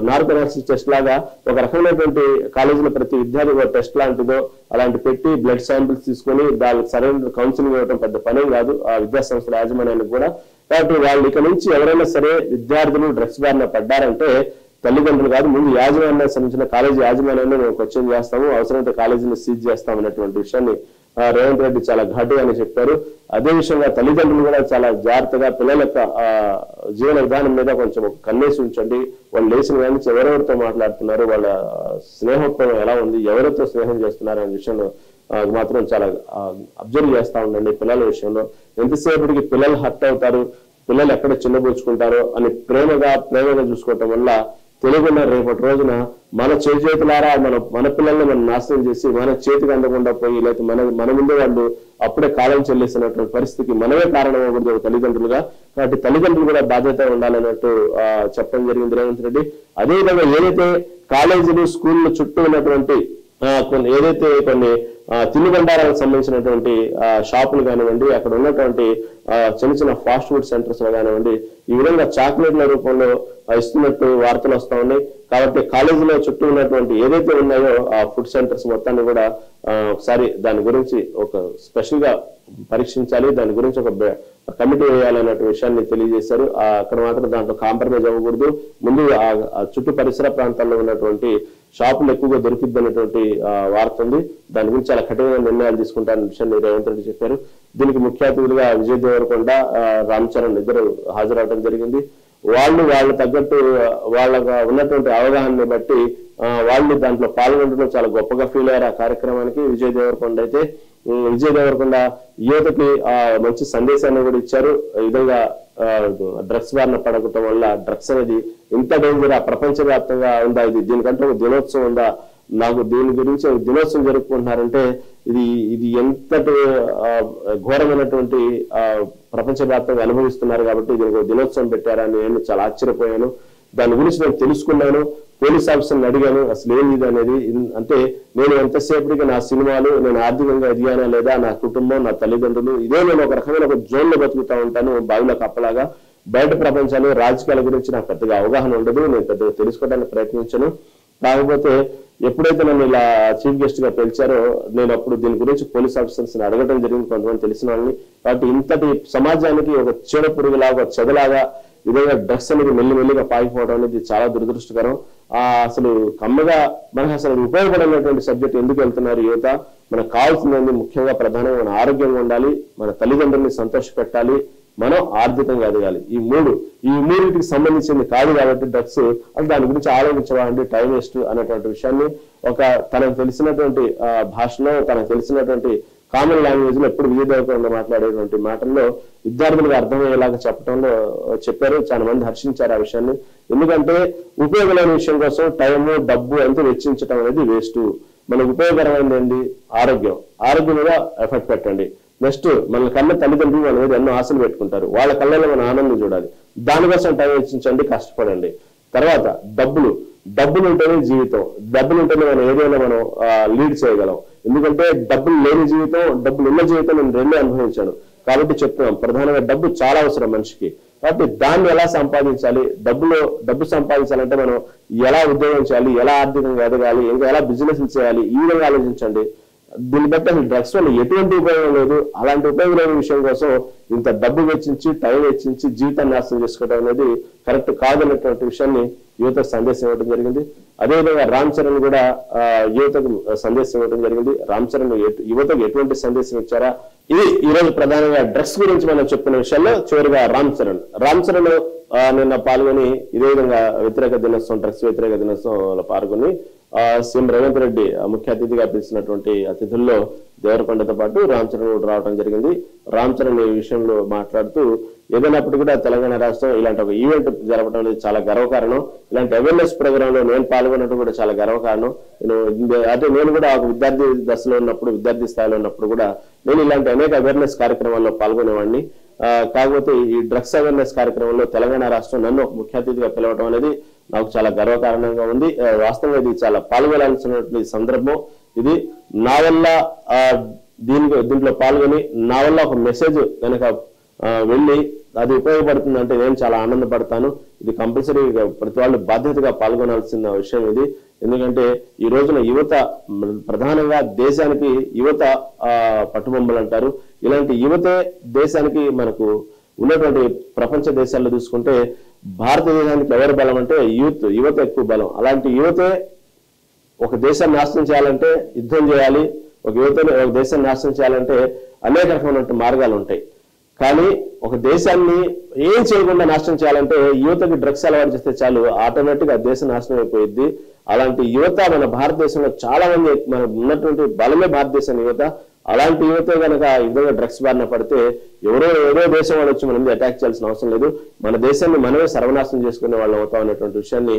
నార్కోనాసిస్ టెస్ట్ లాగా ఒక రకమైనటువంటి కాలేజీలో ప్రతి విద్యార్థి టెస్ట్ లాంటిదో అలాంటి పెట్టి బ్లడ్ శాంపిల్స్ తీసుకొని దానికి సరైన కౌన్సిలింగ్ ఇవ్వడం పెద్ద పని కాదు ఆ విద్యా సంస్థల యాజమాన్యానికి కూడా. కాబట్టి వాళ్ళు ఇక నుంచి ఎవరైనా సరే విద్యార్థులు డ్రగ్స్ బారిన పడ్డారంటే తల్లిదండ్రులు కాదు, ముందు యాజమాన్యానికి సంబంధించిన కాలేజీ యాజమాన్యాన్ని మేము క్వశ్చన్ చేస్తాము, అవసరమైతే కాలేజీని సీజ్ చేస్తాం అనేటువంటి విషయాన్ని రేవంత్ రెడ్డి చాలా ఘాటుగానే చెప్పారు. అదే విషయంగా తల్లిదండ్రులు కూడా చాలా జాగ్రత్తగా పిల్లల యొక్క జీవన విధానం మీద కొంచెం ఒక కన్నేసి ఉంచండి. వాళ్ళు లేచిన కానీ ఎవరెవరితో మాట్లాడుతున్నారు, వాళ్ళ స్నేహత్వం ఎలా ఉంది, ఎవరితో స్నేహం చేస్తున్నారు అనే విషయంలో మాత్రం చాలా అబ్జర్వ్ చేస్తా ఉండండి. పిల్లల విషయంలో ఎంతసేపటికి పిల్లలు హర్ట్ అవుతారు, పిల్లలు ఎక్కడ చిన్నబుచ్చుకుంటారో అని ప్రేమగా చూసుకోవటం వల్ల తెలియకుండా రేపటి రోజున మన చేతులారా మన పిల్లల్ని మనం నాశనం చేసి మన చేతికి అందకుండా పోయి లేకపోతే మన ముందే వాళ్ళు అప్పుడే కాలం చెల్లిస్తున్నటువంటి పరిస్థితికి మనమే కారణం అవ్వకూడదు తల్లిదండ్రులుగా. కాబట్టి తల్లిదండ్రులు కూడా బాధ్యత ఉండాలన్నట్టు చెప్పడం జరిగింది రేవంత్ రెడ్డి. అదేవిధంగా ఏదైతే కాలేజీలు స్కూళ్ళు చుట్టూ ఉన్నటువంటి ఏదైతే కొన్ని తినుబండారాలకు సంబంధించినటువంటి షాపులు కానివ్వండి, అక్కడ ఉన్నటువంటి చిన్న ఫాస్ట్ ఫుడ్ సెంటర్స్ లో కానివ్వండి, ఈ విధంగా చాక్లెట్ల రూపంలో ఇస్తున్నట్టు వార్తలు వస్తా ఉన్నాయి. కాబట్టి కాలేజీలో చుట్టూ ఉన్నటువంటి ఏదైతే ఉన్నాయో ఆ ఫుడ్ సెంటర్స్ మొత్తాన్ని కూడా ఒకసారి దాని గురించి ఒక స్పెషల్ గా పరీక్షించాలి, దాని గురించి ఒక కమిటీ వేయాలన్నట్టు విషయాన్ని తెలియజేశారు. అక్కడ మాత్రం దాంట్లో కాంప్రమైజ్ అవ్వకూడదు. ముందు ఆ చుట్టూ పరిసర ప్రాంతాల్లో ఉన్నటువంటి షాపులు ఎక్కువగా దొరికిద్ది అన్నటువంటి వార్త ఉంది. దాని గురించి చాలా కఠినమైన నిర్ణయాలు తీసుకుంటారన్న విషయాన్ని రేవంత్ రెడ్డి చెప్పారు. దీనికి ముఖ్య అతిథులుగా విజయ్ దేవరకొండ, రామ్ చరణ్ ఇద్దరు హాజరవడం జరిగింది. వాళ్ళ తగ్గట్టు వాళ్ళగా ఉన్నటువంటి అవగాహనని బట్టి వాళ్ళు దాంట్లో పాల్గొనడం చాలా గొప్పగా ఫీల్ అయ్యారు ఆ కార్యక్రమానికి. విజయ్ దేవరకొండ యువతకి మంచి సందేశాన్ని కూడా ఇచ్చారు. ఈ విధంగా డ్రగ్స్ బారిన పడకటం వల్ల డ్రగ్స్ అనేది ఇంత డేంజర్ ప్రపంచవ్యాప్తంగా ఉందా, దీనికంటే ఒక దినోత్సవం ఉందా, నాకు దీని గురించి దినోత్సవం జరుపుకుంటున్నారంటే ఇది ఎంతటి ఘోరమైనటువంటి ప్రపంచవ్యాప్తంగా అనుభవిస్తున్నారు కాబట్టి దీనికి దినోత్సవం పెట్టారని నేను చాలా ఆశ్చర్యపోయాను. దాని గురించి నేను తెలుసుకున్నాను, పోలీస్ ఆఫీసర్ని అడిగాను అసలు ఏం ఇది అనేది. అంటే నేను ఎంతసేపటికి నా సినిమాలు, నేను ఆర్థికంగా ఎదిగానా లేదా, నా కుటుంబం, నా తల్లిదండ్రులు, ఇదే నేను ఒక రకమైన ఒక జోన్ లో బతుకుతా ఉంటాను బావిలో కప్పలాగా. బయట ప్రపంచాలు రాజకీయాల గురించి నాకు పెద్దగా అవగాహన ఉండదు, నేను పెద్దగా తెలుసుకోవడానికి ప్రయత్నించను. కాకపోతే ఎప్పుడైతే నన్ను ఇలా చీఫ్ గెస్ట్ గా పిలిచారో నేను అప్పుడు దీని గురించి పోలీస్ ఆఫీసర్స్ ని అడగడం జరిగింది, కొంతమంది తెలిసిన వాళ్ళని. కాబట్టి ఇంతటి సమాజానికి ఒక చీడ పురుగులాగా, ఒక చెదలాగా విధంగా డ్రగ్స్ అనేది మెల్లిమెల్లిగా పాకిపోవడం అనేది చాలా దురదృష్టకరం. అసలు కమ్మగా మనకు అసలు ఉపయోగపడినటువంటి సబ్జెక్ట్ ఎందుకు వెళ్తున్నారు యువత? మనకు కావాల్సింది ముఖ్యంగా ప్రధానంగా మన ఆరోగ్యంగా ఉండాలి, మన తల్లిదండ్రుల్ని సంతోష పెట్టాలి, మనం ఆర్థికంగా ఎదగాలి. ఈ మూడింటికి సంబంధించింది కాదు కాబట్టి డ్రగ్స్ అది దాని గురించి ఆలోచించవాలండి, టైం వేస్ట్ అనేటువంటి విషయాన్ని ఒక తనకు తెలిసినటువంటి భాషలో, తనకు తెలిసినటువంటి కామన్ లాంగ్వేజ్ లో ఎప్పుడు విజయ్ దేవరకొండ మాట్లాడేటువంటి మాటల్లో విద్యార్థులకు అర్థమయ్యేలాగా చెప్పారు. చాలా మంది హర్షించారు ఆ విషయాన్ని. ఎందుకంటే ఉపయోగమైన విషయం కోసం టైము డబ్బు అంతా వెచ్చించడం అనేది వేస్ట్. మనకు ఉపయోగకరమైనది ఏంటి? ఆరోగ్యం మీద ఎఫెక్ట్ పెట్టండి. నెక్స్ట్ మన కన్న తల్లిదండ్రులు మన మీద ఎన్నో ఆశలు పెట్టుకుంటారు, వాళ్ళ కళ్ళలో మన ఆనందం చూడాలి, దానికోసం టైం వెచ్చించండి, కష్టపడండి. తర్వాత డబ్బులు ఉంటేనే జీవితం, డబ్బులు ఉంటేనే మనం ఏదైనా మనం లీడ్ చేయగలం. ఎందుకంటే డబ్బులు లేని జీవితం, డబ్బులు ఉన్న జీవితం నేను రెండూ అనుభవించాను కాబట్టి చెప్తున్నాం. ప్రధానంగా డబ్బు చాలా అవసరం మనిషికి. కాబట్టి దాన్ని ఎలా సంపాదించాలి, డబ్బు సంపాదించాలంటే మనం ఎలా ఉద్యోగం చేయాలి, ఎలా ఆర్థికంగా ఎదగాలి, ఇంకా ఎలా బిజినెస్ చేయాలి, ఈ విధంగా ఆలోచించండి. దీన్ని బట్టి అసలు డ్రగ్స్ వల్ల ఎటువంటి ఉపయోగం లేదు. అలాంటి ఉపయోగం లేని విషయం కోసం ఇంత డబ్బు వెచ్చించి టైం వెచ్చించి జీవితాన్ని నాశనం చేసుకోవడం అనేది కరెక్ట్ కాదనేటువంటి విషయాన్ని యువతకు సందేశం ఇవ్వడం జరిగింది. అదేవిధంగా రామ్ చరణ్ కూడా యువతకు సందేశం ఇవ్వడం జరిగింది. రామ్ చరణ్ యువతకు ఎటువంటి సందేశం ఇచ్చారా? ఇది ఈ రోజు ప్రధానంగా డ్రగ్స్ గురించి మనం చెప్పిన విషయాల్లో చివరిగా రామ్ చరణ్ నిన్న పాల్గొని ఇదే విధంగా డ్రగ్స్ వ్యతిరేక దినోత్సవంలో పాల్గొని సీఎం రేవంత్ రెడ్డి ముఖ్య అతిథిగా పిలిచినటువంటి అతిథుల్లో దేవరకొండతో పాటు రామ్ చరణ్ కూడా రావడం జరిగింది. రామ్ చరణ్ ఈ విషయంలో మాట్లాడుతూ ఏదైనప్పుడు కూడా తెలంగాణ రాష్ట్రం ఇలాంటి ఒక ఈవెంట్ జరపడం అనేది చాలా గర్వకారణం. ఇలాంటి అవేర్నెస్ ప్రోగ్రామ్ లో నేను పాల్గొనడం కూడా చాలా గర్వకారణం. నేను కూడా ఒక విద్యార్థి స్థాయిలో ఉన్నప్పుడు కూడా నేను ఇలాంటి అనేక అవేర్నెస్ కార్యక్రమాల్లో పాల్గొనేవాడిని. కాకపోతే ఈ డ్రగ్స్ అవేర్నెస్ కార్యక్రమంలో తెలంగాణ రాష్ట్రం నన్ను ఒక ముఖ్య అతిథిగా పిలవడం అనేది నాకు చాలా గర్వకారణంగా ఉంది. వాస్తవంగా ఇది చాలా పాల్గొనాల్సినటువంటి సందర్భం. ఇది నా వల్ల దీంట్లో పాల్గొని నా వల్ల ఒక మెసేజ్ కనుక వెళ్ళి అది ఉపయోగపడుతుందంటే నేను చాలా ఆనందపడతాను. ఇది కంపల్సరీ ప్రతి వాళ్ళు బాధ్యతగా పాల్గొనాల్సిన విషయం ఇది. ఎందుకంటే ఈ రోజున యువత, ప్రధానంగా దేశానికి యువత పట్టుబొమ్మలు అంటారు. ఇలాంటి యువతే దేశానికి మనకు ఉన్నటువంటి ప్రపంచ దేశాల్లో చూసుకుంటే భారతదేశానికి ఎవరు బలం అంటే యువత ఎక్కువ బలం. అలాంటి యువతే ఒక దేశాన్ని నాశనం చేయాలంటే యుద్ధం చేయాలి, ఒక దేశాన్ని నాశనం చేయాలంటే అనేక రకమైన మార్గాలు ఉంటాయి. కానీ ఒక దేశాన్ని ఏం చేయకుండా నాశనం చేయాలంటే యువతకి డ్రగ్స్ అలవాటు చేస్తే చాలు, ఆటోమేటిక్ ఆ దేశం నాశనం అయిపోయింది. అలాంటి యువత మన భారతదేశంలో చాలా మంది, మన ఉన్నటువంటి బలమే భారతదేశం యువత. అలాంటి యువత కనుక ఈ విధంగా డ్రగ్స్ బారిన పడితే ఏదో దేశం వాళ్ళు వచ్చి మనం అటాక్ చేయాల్సిన అవసరం లేదు. మన దేశాన్ని మనమే సర్వనాశనం చేసుకునే వాళ్ళు అవుతాం అనేటువంటి విషయాన్ని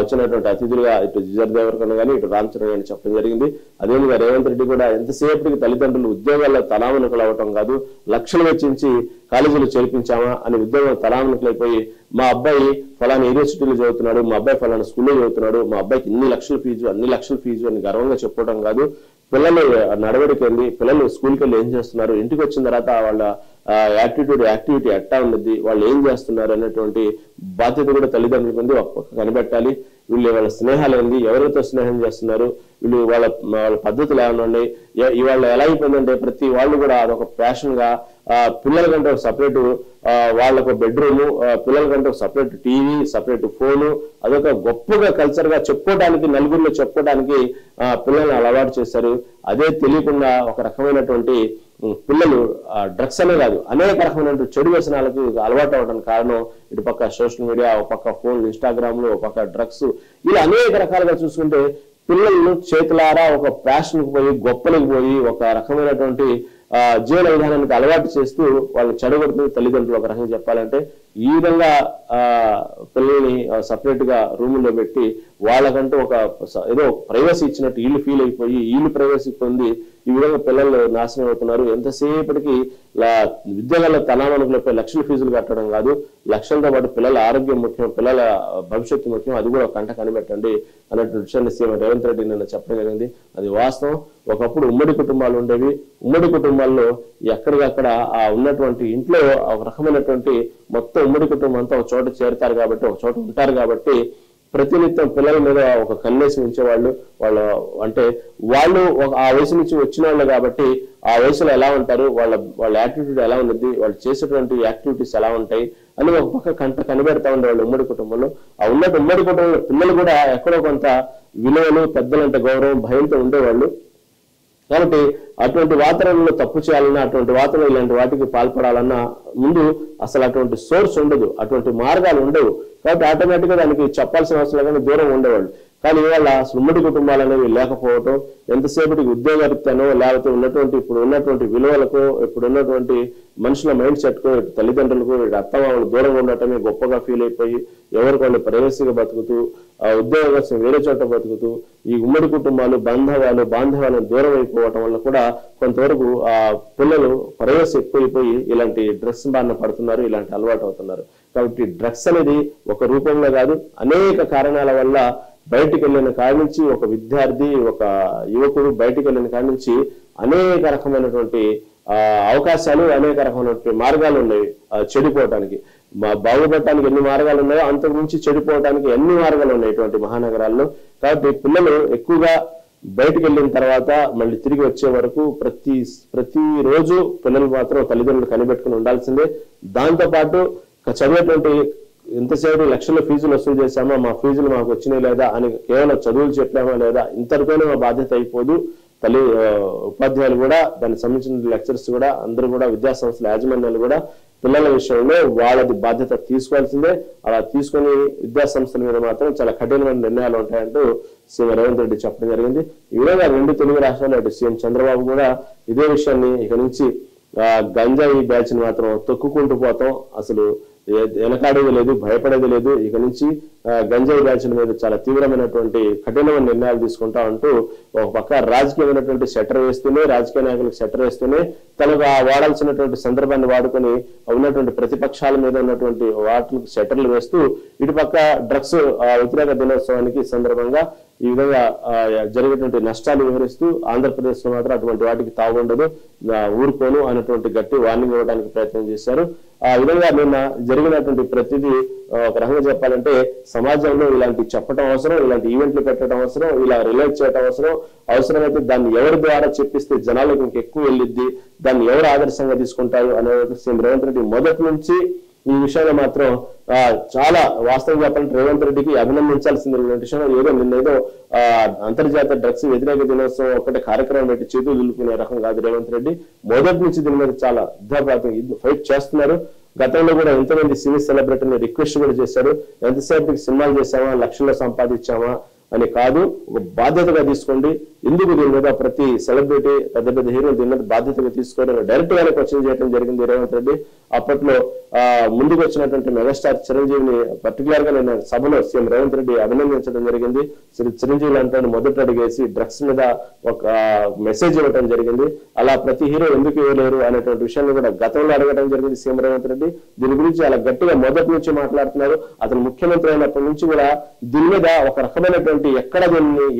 వచ్చినటువంటి అతిథులుగా ఇటు విజయ్ దేవరకొండ కానీ ఇటు రామ్ చరణ్ గాని చెప్పడం జరిగింది. అదేవిధంగా రేవంత్ రెడ్డి కూడా ఎంతసేపటికి తల్లిదండ్రులు ఉద్యోగాల్లో తలామునకలు అవ్వటం కాదు, లక్షలు వెచ్చించి కాలేజీలు చేర్పించామా అని ఉద్యోగం తలామునకలైపోయి మా అబ్బాయి ఫలానా యూనివర్సిటీలో చదువుతున్నాడు, మా అబ్బాయి ఫలానా స్కూల్లో చదువుతున్నాడు, మా అబ్బాయికి అన్ని లక్షల ఫీజు అని గర్వంగా చెప్పుకోవడం కాదు. పిల్లలు నడవడికి వెళ్ళి పిల్లలు స్కూల్కి వెళ్ళి ఏం చేస్తున్నారు, ఇంటికి వచ్చిన తర్వాత వాళ్ళ యాక్టివిటీ ఎట్టా ఉన్నది, వాళ్ళు ఏం చేస్తున్నారు అనేటువంటి బాధ్యత కూడా తల్లిదండ్రులకు ఉంది. ఒక పక్క కనిపెట్టాలి. వీళ్ళు వాళ్ళ స్నేహాలు ఏంది, ఎవరితో స్నేహం చేస్తున్నారు, వీళ్ళు వాళ్ళ పద్ధతులు ఏమైనా ఉన్నాయి. ఇవాళ ఎలా అయిపోయిందంటే ప్రతి వాళ్ళు కూడా అదొక ప్యాషన్ గా పిల్లల కంటే ఒక సపరేట్ వాళ్ళకు బెడ్రూము, పిల్లల కంటే ఒక సపరేట్ టీవీ, సపరేట్ ఫోను, అదొక గొప్పగా కల్చర్ గా చెప్పుకోవడానికి, నలుగురిలో చెప్పుకోవడానికి పిల్లల్ని అలవాటు చేశారు. అదే తెలియకుండా ఒక రకమైనటువంటి పిల్లలు డ్రగ్స్ అనే కాదు అనేక రకమైన చెడు వ్యసనాలకు అలవాటు అవడానికి కారణం ఇటు పక్క సోషల్ మీడియా, ఒక పక్క ఫోన్, ఇన్స్టాగ్రామ్ లో, ఒక పక్క డ్రగ్స్, ఇలా అనేక రకాలుగా చూసుకుంటే పిల్లలను చేతులారా ఒక ప్యాషన్ కు పోయి, గొప్పలకు పోయి, ఒక రకమైనటువంటి జీవన విధానానికి అలవాటు చేస్తూ వాళ్ళు చెడగొడుతుంది తల్లిదండ్రులు. ఒక రకంగా చెప్పాలంటే ఈ విధంగా పిల్లల్ని సపరేట్ గా రూముల్లో పెట్టి వాళ్ళకంటూ ఒక ఏదో ప్రైవసీ ఇచ్చినట్టు వీళ్ళు ఫీల్ అయిపోయి వీళ్ళు ప్రైవసీ పొంది ఈ విధంగా పిల్లలు నాశనం అవుతున్నారు. ఎంతసేపటికి విద్యాలయాల తలామణులపై లక్షల ఫీజులు కట్టడం కాదు, లక్షలతో పాటు పిల్లల ఆరోగ్యం ముఖ్యం, పిల్లల భవిష్యత్తు ముఖ్యం, అది కూడా కంట కనిపెట్టండి అన్నటువంటి విషయాన్ని సీఎం రేవంత్ రెడ్డి నిన్న చెప్పడం జరిగింది. అది వాస్తవం. ఒకప్పుడు ఉమ్మడి కుటుంబాలు ఉండేవి. ఉమ్మడి కుటుంబాల్లో ఎక్కడికక్కడ ఆ ఉన్నటువంటి ఇంట్లో ఒక రకమైనటువంటి మొత్తం ఉమ్మడి కుటుంబం అంతా ఒక చోట చేరుతారు కాబట్టి, ఒక చోట ఉంటారు కాబట్టి ప్రతినిత్యం పిల్లల మీద ఒక కన్నేసి ఉంచేవాళ్ళు. అంటే వాళ్ళు ఆ వయసు నుంచి వచ్చిన వాళ్ళు కాబట్టి ఆ వయసులో ఎలా ఉంటారు, వాళ్ళ యాటిట్యూడ్ ఎలా ఉన్నది, వాళ్ళు చేసేటువంటి యాక్టివిటీస్ ఎలా ఉంటాయి అని ఒక పక్క కంట కనిపెడతా ఉండేవాళ్ళు ఉమ్మడి కుటుంబంలో. ఆ ఉమ్మడి కుటుంబంలో పిల్లలు కూడా ఎక్కడో కొంత విలువలు, పెద్దలంటే గౌరవం, భయంతో ఉండేవాళ్ళు. కాబట్టి అటువంటి వాతావరణంలో తప్పు చేయాలన్నా, అటువంటి వాతావరణం ఇలాంటి వాటికి పాల్పడాలన్నా ముందు అసలు అటువంటి సోర్స్ ఉండదు, అటువంటి మార్గాలు ఉండవు. కాబట్టి ఆటోమేటిక్ గా దానికి చెప్పాల్సిన అవసరం లేకుండా దూరం ఉండేవాళ్ళు. కానీ ఇవాళ అసలు ఉమ్మడి కుటుంబాలు అనేవి లేకపోవటం, ఎంతసేపటికి ఉద్యోగరీత్యానో లేకపోతే ఇప్పుడు ఉన్నటువంటి విలువలకు, ఇప్పుడు ఉన్నటువంటి మనుషుల మైండ్ సెట్కు, తల్లిదండ్రులకు, అత్తమామలు దూరంగా ఉండటమే గొప్పగా ఫీల్ అయిపోయి ఎవరికి వాళ్ళు ప్రైవసీగా బతుకుతూ, ఆ ఉద్యోగం కోసం వేరే చోట బతుకుతూ ఈ ఉమ్మడి కుటుంబాలు బాంధవ్యాలను దూరం అయిపోవటం వల్ల కూడా కొంతవరకు ఆ పిల్లలు ప్రైవసీ ఎక్కువైపోయి ఇలాంటి డ్రగ్స్ బారిన పడుతున్నారు, ఇలాంటి అలవాటు అవుతున్నారు. కాబట్టి డ్రగ్స్ అనేది ఒక రూపంలో కాదు, అనేక కారణాల వల్ల బయటికి వెళ్ళిన కాడి నుంచి ఒక విద్యార్థి, ఒక యువకుడు బయటికి వెళ్ళిన కాడి నుంచి అనేక రకమైనటువంటి అవకాశాలు, అనేక రకమైనటువంటి మార్గాలు ఉన్నాయి చెడిపోవటానికి. బాగుపడటానికి ఎన్ని మార్గాలు ఉన్నాయో అంతకు మించి చెడిపోవడానికి ఎన్ని మార్గాలు ఉన్నాయి ఇటువంటి మహానగరాల్లో. కాబట్టి పిల్లలు ఎక్కువగా బయటికి వెళ్ళిన తర్వాత మళ్ళీ తిరిగి వచ్చే వరకు ప్రతిరోజు పిల్లలు మాత్రం తల్లిదండ్రులు కనిపెట్టుకుని ఉండాల్సిందే. దాంతోపాటు చదివేటువంటి ఎంతసేపు లక్షల ఫీజులు వసూలు చేశామా, మా ఫీజులు మాకు వచ్చినాయి లేదా అని కేవలం చదువులు చెప్పామా లేదా, ఇంతటితోనే మా బాధ్యత అయిపోదు. ఉపాధ్యాయులు కూడా, దానికి సంబంధించిన లెక్చరర్స్ కూడా, అందరూ కూడా, విద్యాసంస్థల యాజమాన్యాలు కూడా పిల్లల విషయంలో వాళ్ళది బాధ్యత తీసుకోవాల్సిందే. అలా తీసుకుని విద్యాసంస్థల మీద మాత్రం చాలా కఠినమైన నిర్ణయాలు ఉంటాయంటూ సీఎం రేవంత్ రెడ్డి చెప్పడం జరిగింది. ఈ విధంగా 2 తెలుగు రాష్ట్రాలు అటు సీఎం చంద్రబాబు కూడా ఇదే విషయాన్ని ఇక నుంచి గంజాయి బ్యాచ్ ని మాత్రం తొక్కుకుంటూ పోతాం, అసలు వెనకాడేది లేదు, భయపడేది లేదు, ఇక నుంచి గంజాయి బ్యాచ్ల మీద చాలా తీవ్రమైనటువంటి కఠినమైన నిర్ణయాలు తీసుకుంటా అంటూ ఒక పక్క రాజకీయమైనటువంటి సెటర్ వేస్తూనే, రాజకీయ నాయకులకు సెటర్ వేస్తూనే తనకు వాడాల్సినటువంటి సందర్భాన్ని వాడుకొని ఉన్నటువంటి ప్రతిపక్షాల మీద ఉన్నటువంటి వాటికి సెటర్లు వేస్తూ ఇటు పక్క డ్రగ్స్ వ్యతిరేక దినోత్సవానికి సందర్భంగా ఈ విధంగా జరిగేటువంటి నష్టాలు వివరిస్తూ ఆంధ్రప్రదేశ్ లో మాత్రం అటువంటి వాటికి తాగుండదు, ఊరుకోను అన్నటువంటి గట్టి వార్నింగ్ ఇవ్వడానికి ప్రయత్నం చేశారు. ఆ విధంగా నిన్న జరిగినటువంటి ప్రతిదీ ఒక రకంగా చెప్పాలంటే సమాజంలో ఇలాంటి చెప్పడం అవసరం, ఇలాంటి ఈవెంట్లు పెట్టడం అవసరం, ఇలా రిలేట్ చేయడం అవసరం. అవసరమైతే దాన్ని ఎవరి ద్వారా చెప్పిస్తే జనాలకు ఇంకెక్కువ వెళ్ళిద్ది, దాన్ని ఎవరు ఆదర్శంగా తీసుకుంటారు అనేది సీఎం రేవంత్ రెడ్డి మొదటి నుంచి ఈ విషయంలో మాత్రం చాలా వాస్తవంగా చెప్పాలంటే రేవంత్ రెడ్డికి అభినందించాల్సింది విషయం. నిన్నేదో అంతర్జాతీయ డ్రగ్స్ వ్యతిరేక దినోత్సవం ఒకటే కార్యక్రమం పెట్టి చేతులు దులుపుకునే రకం కాదు రేవంత్ రెడ్డి. మొదటి నుంచి దీని మీద చాలా ఫైట్ చేస్తున్నారు. గతంలో కూడా ఎంతమంది సినీ సెలబ్రిటీని రిక్వెస్ట్ కూడా చేశారు, ఎంతసేపటికి సినిమాలు చేశామా, లక్షల్లో సంపాదించామా అని కాదు, ఒక బాధ్యతగా తీసుకోండి. ఎందుకు దీని మీద ప్రతి సెలబ్రిటీ, పెద్ద పెద్ద హీరోలు దీని మీద బాధ్యతగా తీసుకోవడం డైరెక్ట్ గానే క్వశ్చన్ చేయడం జరిగింది రేవంత్ రెడ్డి. అప్పట్లో ముందుకు వచ్చినటువంటి మెగాస్టార్ చిరంజీవిని పర్టికులర్ గా నేను సభలో సీఎం రేవంత్ రెడ్డి అభినందించడం జరిగింది. చిరంజీవి అంటే మొదటి అడిగేసి డ్రగ్స్ మీద ఒక మెసేజ్ ఇవ్వడం జరిగింది. అలా ప్రతి హీరో ఎందుకు ఇవ్వలేరు అనేటువంటి విషయాన్ని కూడా గతంలో అడగడం జరిగింది సీఎం రేవంత్ రెడ్డి. దీని గురించి అలా గట్టిగా మొదటి నుంచి మాట్లాడుతున్నారు. అతను ముఖ్యమంత్రి అయినప్పటి నుంచి కూడా దీని మీద ఒక రకమైనటువంటి ఎక్కడ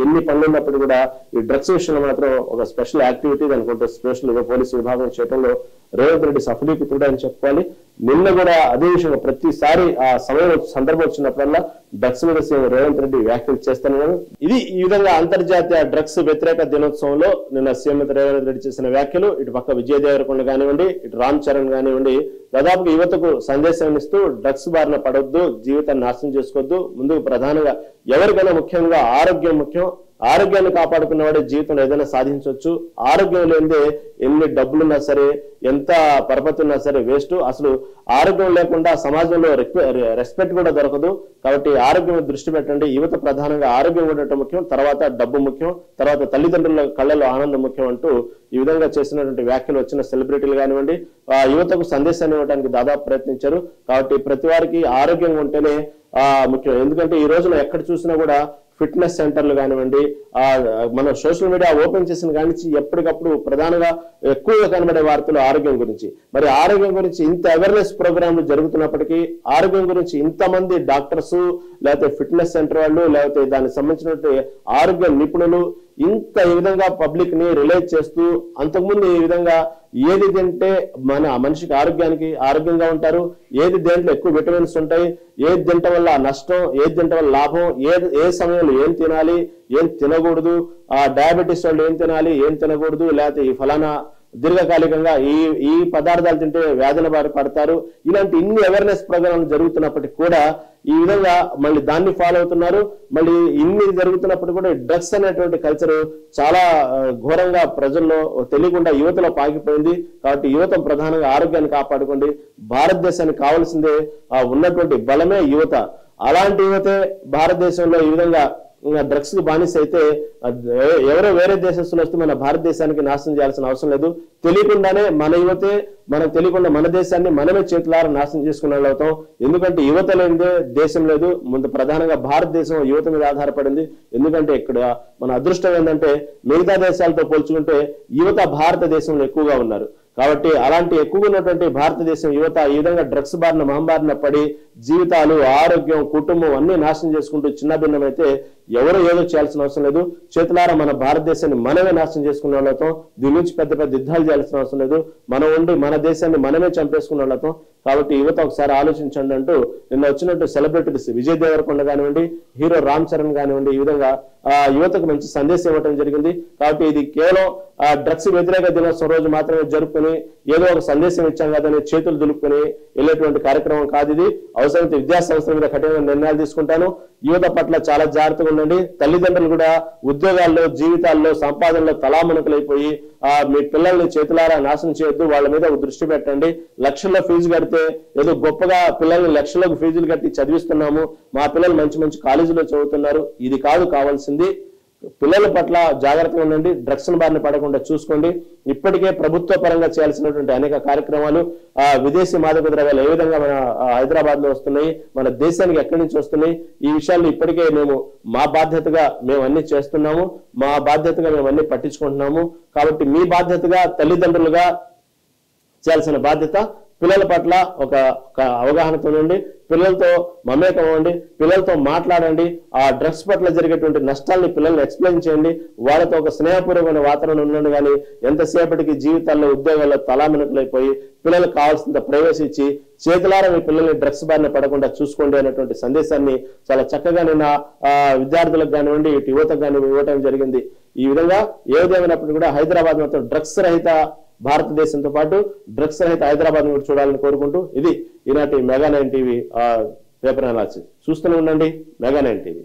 ఎన్ని పనులు ఉన్నప్పుడు కూడా ఈ డ్రగ్స్ విషయంలో మాత్రం ఒక స్పెషల్ యాక్టివిటీ అనుకుంటే స్పెషల్ పోలీసు విభాగం చేయడంలో రేవంత్ రెడ్డి సఫలీకృతుడు అని చెప్పుకోవాలి. నిన్న కూడా అదే విషయంలో ప్రతిసారి ఆ సందర్భం వచ్చినప్పుడల్లా డ్రగ్స్ మీద సీఎం రేవంత్ రెడ్డి వ్యాఖ్యలు చేస్తున్నారు. ఇది ఈ విధంగా అంతర్జాతీయ డ్రగ్స్ వ్యతిరేక దినోత్సవంలో నిన్న సీఎం రేవంత్ రెడ్డి చేసిన వ్యాఖ్యలు, ఇటు పక్క విజయ్ దేవరకొండ కానివ్వండి, ఇటు రామ్ చరణ్ కానివ్వండి, దాదాపు యువతకు సందేశం ఇస్తూ డ్రగ్స్ బారిన పడొద్దు, జీవితాన్ని నాశనం చేసుకోవద్దు, ముందుకు ప్రధానంగా ఎవరికైనా ముఖ్యంగా ఆరోగ్యం ముఖ్యం, ఆరోగ్యాన్ని కాపాడుకున్నవాడే జీవితంలో ఏదైనా సాధించవచ్చు. ఆరోగ్యం లేనిదే ఎన్ని డబ్బులున్నా సరే, ఎంత పరపతి ఉన్నా సరే వేస్ట్. అసలు ఆరోగ్యం లేకుండా సమాజంలో రెస్పెక్ట్ కూడా దొరకదు. కాబట్టి ఆరోగ్యం దృష్టి పెట్టండి. యువత ప్రధానంగా ఆరోగ్యం ఉండటం ముఖ్యం, తర్వాత డబ్బు ముఖ్యం, తర్వాత తల్లిదండ్రుల కళ్ళలో ఆనందం ముఖ్యం అంటూ ఈ విధంగా చేసినటువంటి వ్యాఖ్యలు వచ్చిన సెలబ్రిటీలు కానివ్వండి యువతకు సందేశాన్ని ఇవ్వడానికి దాదాపు ప్రయత్నించారు. కాబట్టి ప్రతి వారికి ఆరోగ్యంగా ఉంటేనే ముఖ్యం. ఎందుకంటే ఈ రోజున ఎక్కడ చూసినా కూడా ఫిట్నెస్ సెంటర్లు కానివ్వండి, మనం సోషల్ మీడియా ఓపెన్ చేసిన కానించి ఎప్పటికప్పుడు ప్రధానంగా ఎక్కువగా కనబడే వార్తలు ఆరోగ్యం గురించి. మరి ఆరోగ్యం గురించి ఇంత అవేర్నెస్ ప్రోగ్రాంలు జరుగుతున్నప్పటికీ, ఆరోగ్యం గురించి ఇంతమంది డాక్టర్స్, లేకపోతే ఫిట్నెస్ సెంటర్ వాళ్ళు, లేకపోతే దానికి సంబంధించినటువంటి ఆరోగ్య నిపుణులు ఇంత ఈ విధంగా పబ్లిక్ ని రిలేట్ చేస్తూ, అంతకుముందు ఈ విధంగా ఏది తింటే మనిషికి ఆరోగ్యంగా ఉంటారు, ఏది దేంట్లో ఎక్కువ విటమిన్స్ ఉంటాయి, ఏది తినటం వల్ల నష్టం, ఏది తినటం వల్ల లాభం, ఏ సమయంలో ఏం తినాలి, ఏం తినకూడదు, డయాబెటీస్ వాళ్ళు ఏం తినాలి, ఏం తినకూడదు, లేకపోతే ఈ ఫలానా దీర్ఘకాలికంగా ఈ పదార్థాలు తింటే వ్యాధుల బారి పడతారు, ఇలాంటి ఇన్ని అవేర్నెస్ ప్రోగ్రాంలు జరుగుతున్నప్పటికీ కూడా ఈ విధంగా మళ్ళీ దాన్ని ఫాలో అవుతున్నారు. మళ్ళీ ఇన్ని జరుగుతున్నప్పుడు కూడా డ్రగ్స్ అనేటువంటి కల్చర్ చాలా ఘోరంగా ప్రజల్లో తెలియకుండా యువతలో పాకిపోయింది. కాబట్టి యువత ప్రధానంగా ఆరోగ్యాన్ని కాపాడుకోండి. భారతదేశానికి కావాల్సిందే ఉన్నటువంటి బలమే యువత. అలాంటి యువతే భారతదేశంలో ఈ విధంగా డ్రగ్స్ కి బానిస అయితే ఎవరో వేరే దేశస్తులు వస్తే మన భారతదేశానికి నాశనం చేయాల్సిన అవసరం లేదు. తెలియకుండానే మన యువతే మనకు తెలియకుండా మన దేశాన్ని మనమే చేతులారా నాశనం చేసుకునే వాళ్ళు అవుతాం. ఎందుకంటే యువత లేనిదే దేశం లేదు. ముందు ప్రధానంగా భారతదేశం యువత మీద ఆధారపడింది. ఎందుకంటే ఇక్కడ మన అదృష్టం ఏంటంటే మిగతా దేశాలతో పోల్చుకుంటే యువత భారతదేశంలో ఎక్కువగా ఉన్నారు. కాబట్టి అలాంటి ఎక్కువగా ఉన్నటువంటి భారతదేశం యువత ఈ విధంగా డ్రగ్స్ బారిన మహమ్మారిన పడి జీవితాలు, ఆరోగ్యం, కుటుంబం అన్ని నాశనం చేసుకుంటూ చిన్న భిన్నమైతే ఎవరో ఏదో చేయాల్సిన అవసరం లేదు. చేతులారా మన భారతదేశాన్ని మనమే నాశనం చేసుకునే వాళ్ళతో దీని నుంచి పెద్ద పెద్ద యుద్ధాలు చేయాల్సిన అవసరం లేదు. మనం ఉండి మన దేశాన్ని మనమే చంపేసుకునే వాళ్ళతో. కాబట్టి యువత ఒకసారి ఆలోచించండి అంటూ నిన్న వచ్చినట్టు సెలబ్రిటీస్ విజయ్ దేవరకొండ కానివ్వండి, హీరో రామ్ చరణ్ కానివ్వండి, ఈ విధంగా యువతకు మంచి సందేశం ఇవ్వడం జరిగింది. కాబట్టి ఇది కేవలం డ్రగ్స్ వ్యతిరేక దినోత్సవం రోజు మాత్రమే జరుపుకొని ఏదో ఒక సందేశం ఇచ్చాం కదని చేతులు దులుపుకొని వెళ్ళేటువంటి కార్యక్రమం కాదు ఇది. అవసరమైతే విద్యా సంస్థల మీద కఠినమైన నిర్ణయాలు తీసుకుంటాను. యువత పట్ల చాలా జాగ్రత్తగా ఉండండి. తల్లిదండ్రులు కూడా ఉద్యోగాల్లో, జీవితాల్లో, సంపాదనలో తలామునకలైపోయి మీ పిల్లల్ని చేతులారా నాశనం చేయొద్దు. వాళ్ళ మీద దృష్టి పెట్టండి. లక్షల్లో ఫీజు కడితే ఏదో గొప్పగా పిల్లల్ని లక్షలకు ఫీజులు కట్టి చదివిస్తున్నాము, మా పిల్లలు మంచి మంచి కాలేజీలో చదువుతున్నారు. ఇది కాదు కావాల్సింది. పిల్లల పట్ల జాగ్రత్తగా ఉండండి. డ్రగ్స్ బారిన పడకుండా చూసుకోండి. ఇప్పటికే ప్రభుత్వ పరంగా చేయాల్సినటువంటి అనేక కార్యక్రమాలు, విదేశీ మాదక ద్రవ్యాలు ఏ విధంగా మన హైదరాబాద్ లో వస్తున్నాయి, మన దేశానికి ఎక్కడి నుంచి వస్తున్నాయి, ఈ విషయాల్లో ఇప్పటికే మా బాధ్యతగా మేము అన్ని చేస్తున్నాము. మా బాధ్యతగా మేము అన్ని పట్టించుకుంటున్నాము. కాబట్టి మీ బాధ్యతగా తల్లిదండ్రులుగా చేయాల్సిన బాధ్యత పిల్లల పట్ల ఒక అవగాహనతో ఉండి పిల్లలతో మమేకం అవ్వండి, పిల్లలతో మాట్లాడండి. ఆ డ్రగ్స్ పట్ల జరిగేటువంటి నష్టాలని పిల్లల్ని ఎక్స్ప్లెయిన్ చేయండి. వాళ్ళతో ఒక స్నేహపూర్వకమైన వాతావరణం ఉండండి. కానీ ఎంతసేపటికి జీవితాల్లో, ఉద్యోగాల్లో తలామినకులైపోయి పిల్లలకు కావాల్సినంత ప్రైవసీ ఇచ్చి చేతులారా మీ పిల్లల్ని డ్రగ్స్ బారిన పడకుండా చూసుకోండి అనేటువంటి సందేశాన్ని చాలా చక్కగా నిన్న విద్యార్థులకు కానివ్వండి, ఇటు యువతకు కానివ్వండి ఇవ్వటం జరిగింది. ఈ విధంగా ఏదేమైనప్పుడు కూడా హైదరాబాద్ మాత్రం డ్రగ్స్ రహిత భారతదేశంతో పాటు డ్రగ్స్ రహిత హైదరాబాద్ కూడా చూడాలని కోరుకుంటూ ఇది ఈనాటి మెగా 9 టీవీ పేపర్ అనాలిసిస్. చూస్తూనే ఉండండి మెగా 9 టీవీ.